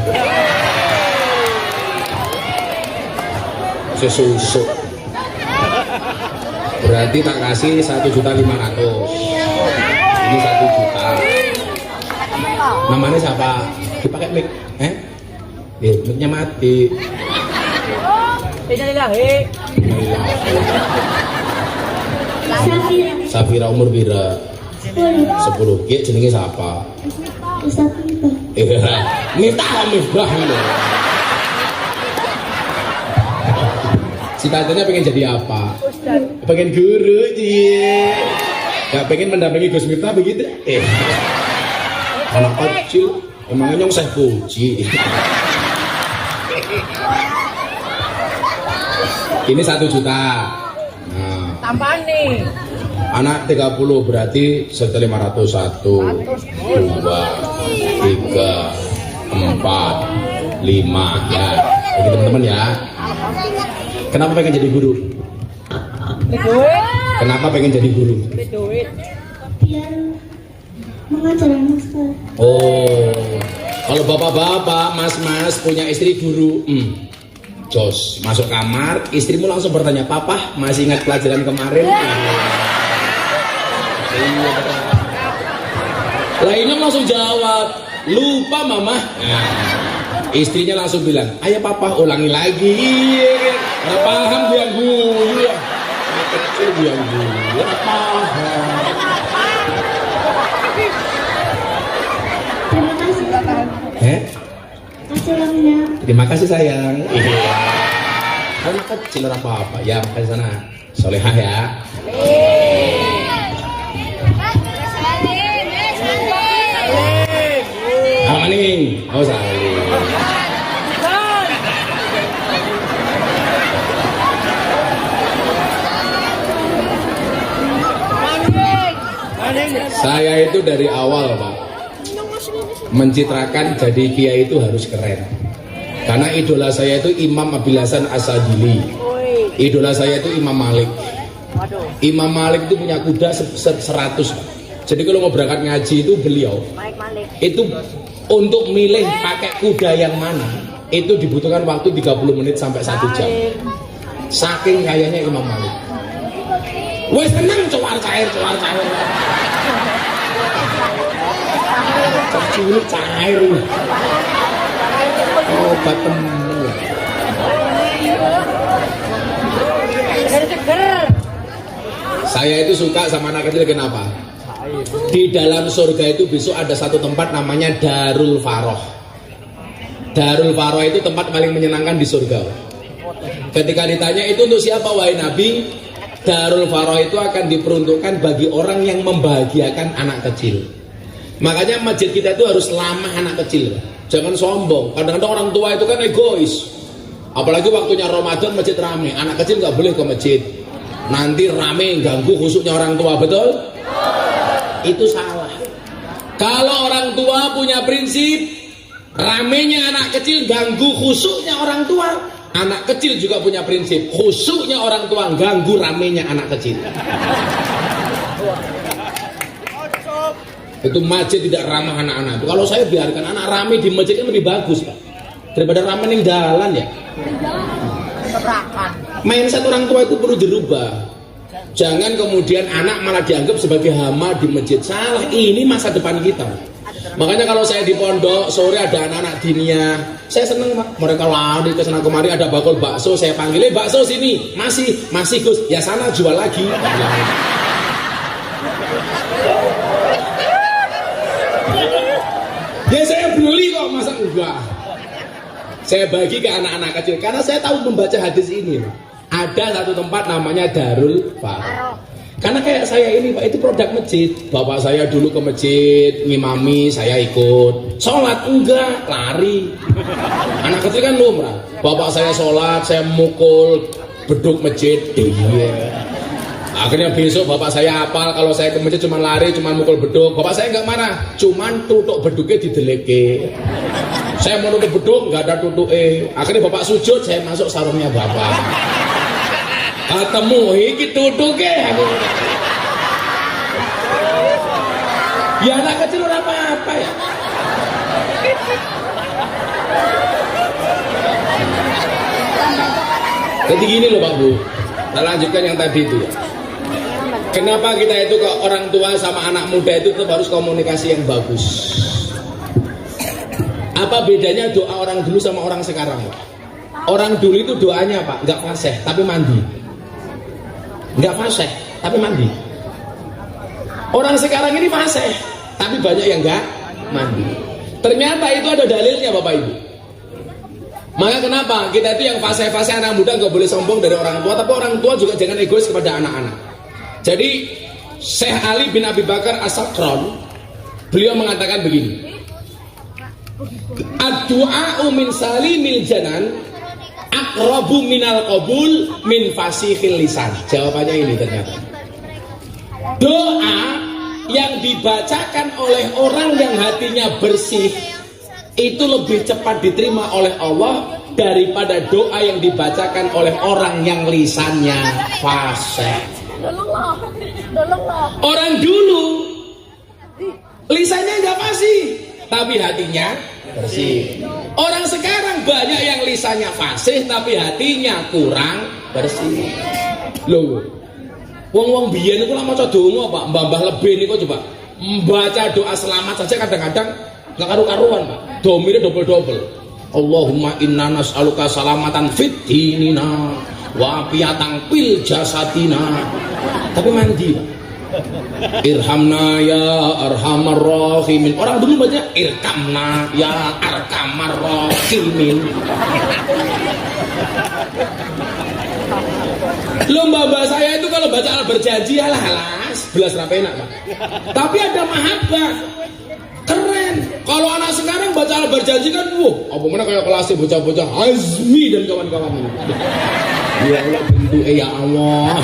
Speaker 1: sesusuk berarti tak kasih 1.500.000. Ini 1 juta. Namanya siapa? Dipakai mic? Micnya mati. Safira umur pira? 10. Ki jenenge siapa? Miftah. Cita-citanya pengen jadi apa? Pengen guru, gak pengen mendampingi Gus Miftah begitu? Anak kecil, emangnya nyong saya puji. Ini 1 juta. Nah,
Speaker 2: tambahan nih.
Speaker 1: Anak 30 berarti 1.500. 1, 2, 3, 4, 5 ya. Jadi teman-teman ya. Kenapa pengen jadi guru? Kenapa pengen jadi guru?
Speaker 4: Biar mengajar anak sekolah.
Speaker 1: Oh, kalau bapak-bapak, mas-mas punya istri guru, jos masuk kamar, istrimu langsung bertanya, papa masih ingat pelajaran kemarin? Lainnya langsung jawab, lupa mama. Istrinya langsung bilang, ayo papa ulangi lagi. Gak paham dia guru. Kecil dia guru. Gak paham.
Speaker 4: Terima kasih.
Speaker 1: Terima kasih sayang. Iya. Anak kecil apa-apa. Ya makan sana. Solehah ya. Amaning. Oh salim. Saya itu dari awal Pak mencitrakan jadi kiai itu harus keren. Karena idola saya itu Imam Abil Hasan As-Sadili. Idola saya itu Imam Malik. Imam Malik itu punya kuda 100. Jadi kalau mau berangkat ngaji itu beliau itu untuk milih pakai kuda yang mana itu dibutuhkan waktu 30 menit sampai 1 jam. Saking kayanya Imam Malik. Wes tenang cuar cair. Kecil cair. Oh, ketemu. Saya itu suka sama anak kecil kenapa? Di dalam surga itu besok ada satu tempat namanya Darul Faroh. Darul Faroh itu tempat paling menyenangkan di surga. Ketika ditanya itu untuk siapa wahai Nabi? Darul Faroh itu akan diperuntukkan bagi orang yang membahagiakan anak kecil. Makanya masjid kita itu harus lama anak kecil. Jangan sombong. Kadang-kadang orang tua itu kan egois. Apalagi waktunya Ramadan masjid rame. Anak kecil nggak boleh ke masjid. Nanti rame ganggu khusyuknya orang tua, betul? Itu salah. Kalau orang tua punya prinsip ramenya anak kecil ganggu khusyuknya orang tua, anak kecil juga punya prinsip khusyuknya orang tua ganggu ramenya anak kecil. Itu masjid tidak ramah anak-anak. Kalau saya biarkan anak rame di masjid itu lebih bagus Pak daripada rame di jalan ya. Mindset orang tua itu perlu dirubah. Jangan kemudian anak malah dianggap sebagai hama di masjid. Salah, ini masa depan kita. Makanya kalau saya di pondok sore ada anak-anak dinia, saya seneng Pak. Mereka lari ke sana kemari, ada bakul bakso, saya panggil, bakso sini, masih Gus, ya sana jual lagi. Ya saya beli kok, masa enggak? Saya bagi ke anak-anak kecil karena saya tahu membaca hadis ini. Ada satu tempat namanya Darul Faroh. Karena kayak saya ini Pak, itu produk masjid. Bapak saya dulu ke masjid, ngimami, saya ikut. Sholat enggak, lari. Anak kecil kan lumrah. Bapak saya sholat, saya mukul beduk masjid. Iya. Akhirnya besok bapak saya hafal, kalau saya ke masjid cuma lari, cuma mukul beduk. Bapak saya enggak marah, cuman tutuk beduknya dideleke. Saya mau nutuk beduk, enggak ada tutuknya. Akhirnya bapak sujud, saya masuk sarungnya bapak. Ketemu iki tutuke aku. Ya anak kecil ora apa-apa ya. Jadi gini loh Pak Bu. Kita lanjutkan yang tadi itu ya. Kenapa kita itu ke orang tua sama anak muda itu tetap harus komunikasi yang bagus? Apa bedanya doa orang dulu sama orang sekarang Pak? Orang dulu itu doanya Pak, nggak fasih tapi mandi. Nggak fasih tapi mandi. Orang sekarang ini fasih tapi banyak yang nggak mandi. Ternyata itu ada dalilnya Bapak Ibu. Maka kenapa kita itu yang fasih-fasih anak muda nggak boleh sombong dari orang tua, tapi orang tua juga jangan egois kepada anak-anak. Jadi Syekh Ali bin Abi Bakar As-Sakran beliau mengatakan begini, ad-du'a'u min salimil janan aqrabu minal qabul min fasihil lisan. Jawabannya ini ternyata. Doa yang dibacakan oleh orang yang hatinya bersih itu lebih cepat diterima oleh Allah daripada doa yang dibacakan oleh orang yang lisannya fasih. Orang dulu lisannya enggak fasih tapi hatinya bersih. Orang sekarang banyak yang lisannya fasih tapi hatinya kurang bersih. Loh, wong-wong biyen niku lak maca donga Pak, mbah-mbah lebih niku coba membaca doa selamat saja kadang-kadang enggak karu-karuan Pak. Domire double-double. Allahumma inna nas'aluka salamatan fid dinina wa afiatan fil jasadina. Tapi mandi Pak. Irhamna ya arhamar rahimin. Orang dulu baca irkamna ya arkamar rahimin. Lomba saya itu kalau baca al berjanji alas belas rapi enak Pak. Tapi ada mahabbah. Keren. Kalau anak sekarang baca al berjanji kan apa mana kayak kelasnya bocah-bocah Azmi dan kawan-kawan ini. Ya Allah bentuknya ya Allah.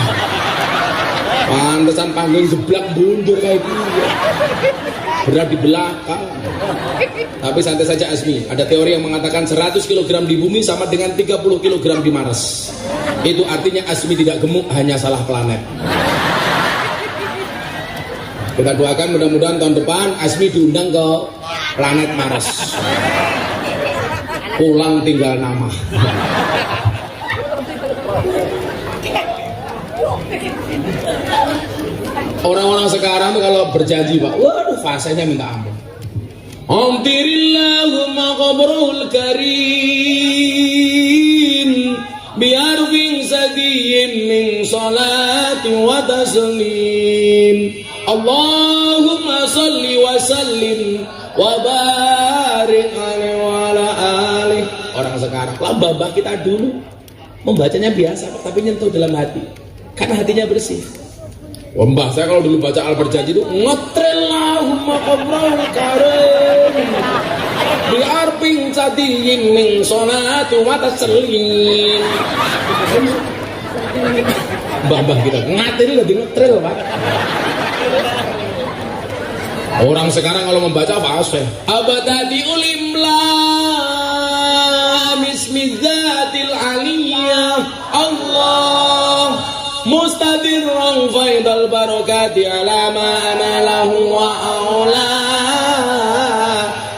Speaker 1: Pantesan panggung seblak mundur kayak gitu. Berat di belakang. Tapi santai saja Azmi. Ada teori yang mengatakan 100 kg di bumi sama dengan 30 kg di Mars. Itu artinya Azmi tidak gemuk, hanya salah planet. Kita doakan mudah-mudahan tahun depan Azmi diundang ke planet Mars. Pulang tinggal nama. Orang-orang sekarang tuh kalau berjanji Pak, waduh fasenya minta ampun. Amtirillahumma qabrul karim biarfin sadiyin min salati wa taslim. Allahumma salli wa sallim wa barik alaihi wa ala alihi. Orang sekarang lah babah kita dulu membacanya biasa tapi nyentuh dalam hati karena hatinya bersih. Mbah saya kalau dulu baca al berjanji itu ngetrillahumma qabrul karim bi arfin sadiyin min salati wa taslim. Mbah kita ngatiri lagi ngetril Pak. Orang sekarang kalau membaca fasih abadadi ulimla bismidzatil aliyah Allah mustadirran faidal barakati ala ma analahum wa aula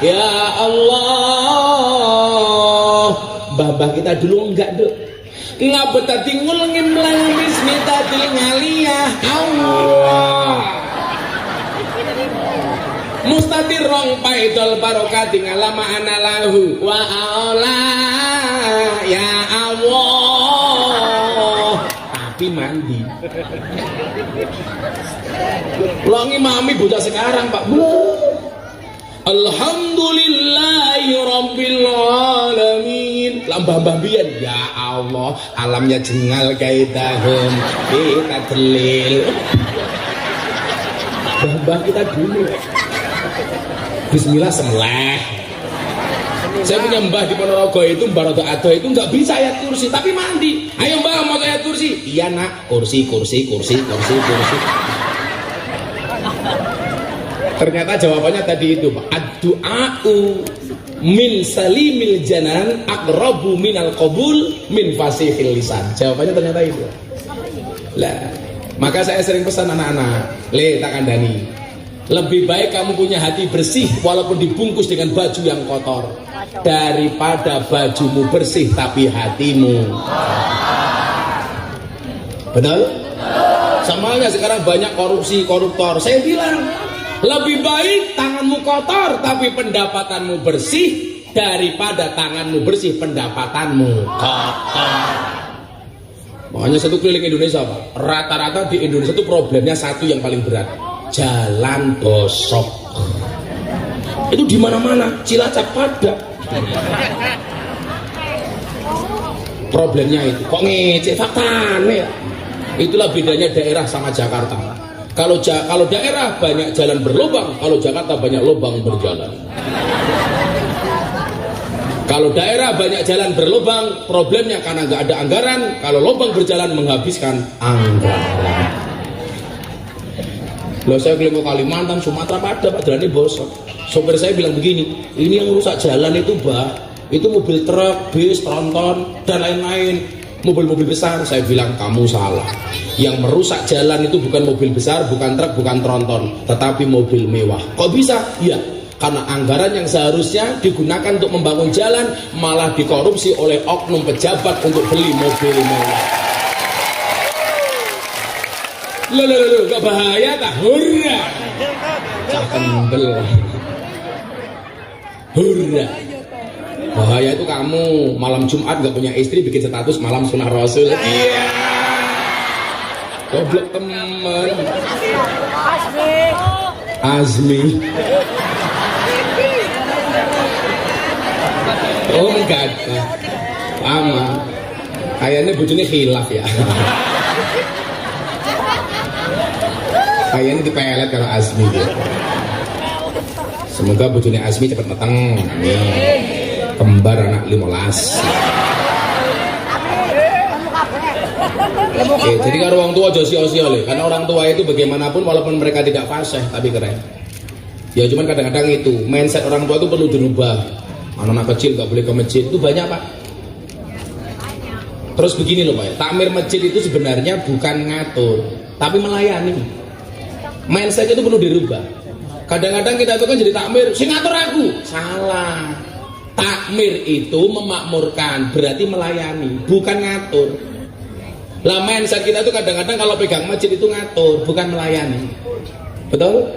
Speaker 1: ya Allah. Babah kita dulu enggak dok ngabetati ngul ngimlang bismidzatil aliyah Allah. mustatir rong paidol barokati ngalama anallahu wa aula ya Allah tapi mandi longi mami bocah sekarang Pak Alhamdulillahi Rabbil Alamin lambah-mbah biyen ya Allah alamnya jengal kaitahum kita delil mbah kita dulu Bismillah sembelih saya punya mbah di Ponorogo itu Mbah Rodo Ado itu nggak bisa ayat kursi tapi mandi ayo mbah mau ayat kursi iya nak kursi ternyata jawabannya tadi itu Pak ad-du'a'u min salimil janan aqrabu minal qabul min fasihil lisan jawabannya ternyata itu lah maka saya sering pesan anak-anak tak kandani lebih baik kamu punya hati bersih walaupun dibungkus dengan baju yang kotor daripada bajumu bersih tapi hatimu betul? Samanya sekarang banyak korupsi koruptor saya bilang lebih baik tanganmu kotor tapi pendapatanmu bersih daripada tanganmu bersih pendapatanmu kotor. Makanya satu keliling Indonesia Pak, rata-rata di Indonesia itu problemnya satu yang paling berat, jalan bosok. Itu di mana-mana, Cilacap pada. Problemnya itu, kok ngecek faktanya. Itulah bedanya daerah sama Jakarta. Kalau daerah banyak jalan berlubang, kalau Jakarta banyak lubang berjalan. Kalau daerah banyak jalan berlubang, problemnya karena nggak ada anggaran. Kalau lubang berjalan menghabiskan anggaran. Loh saya keliling ke Kalimantan, Sumatera pada Pak jalannya bosok. Sopir saya bilang begini, ini yang rusak jalan itu Mbak, itu mobil truk, bis, tronton dan lain-lain. Mobil-mobil besar. Saya bilang kamu salah, yang merusak jalan itu bukan mobil besar, bukan truk, bukan tronton, tetapi mobil mewah. Kok bisa? Ya karena anggaran yang seharusnya digunakan untuk membangun jalan malah dikorupsi oleh oknum pejabat untuk beli mobil mewah. Loh, gak bahaya tak? Hurra cah kembel hurra. Bahaya itu kamu malam Jumat gak punya istri bikin status malam sunah Rasul. Iya. Goblok temen. Azmi. Oh enggak. Sama. Kayaknya bojone khilaf ya. Kayaknya dipelet kalau Azmi gitu. Semoga bojone Azmi cepat mateng. Nih. Kembar anak 15. Jadi kalau orang tua aja sia-sia karena orang tua itu bagaimanapun walaupun mereka tidak fasih tapi keren. Ya cuman kadang-kadang itu mindset orang tua itu perlu dirubah. Anak-anak kecil gak boleh ke masjid itu banyak Pak. Terus begini loh Pak, takmir masjid itu sebenarnya bukan ngatur tapi melayani. Mindset itu perlu dirubah. Kadang-kadang kita itu kan jadi takmir, sing ngatur aku. Salah. Takmir itu memakmurkan, berarti melayani, bukan ngatur. Lah mindset kita itu kadang-kadang kalau pegang masjid itu ngatur, bukan melayani. Betul?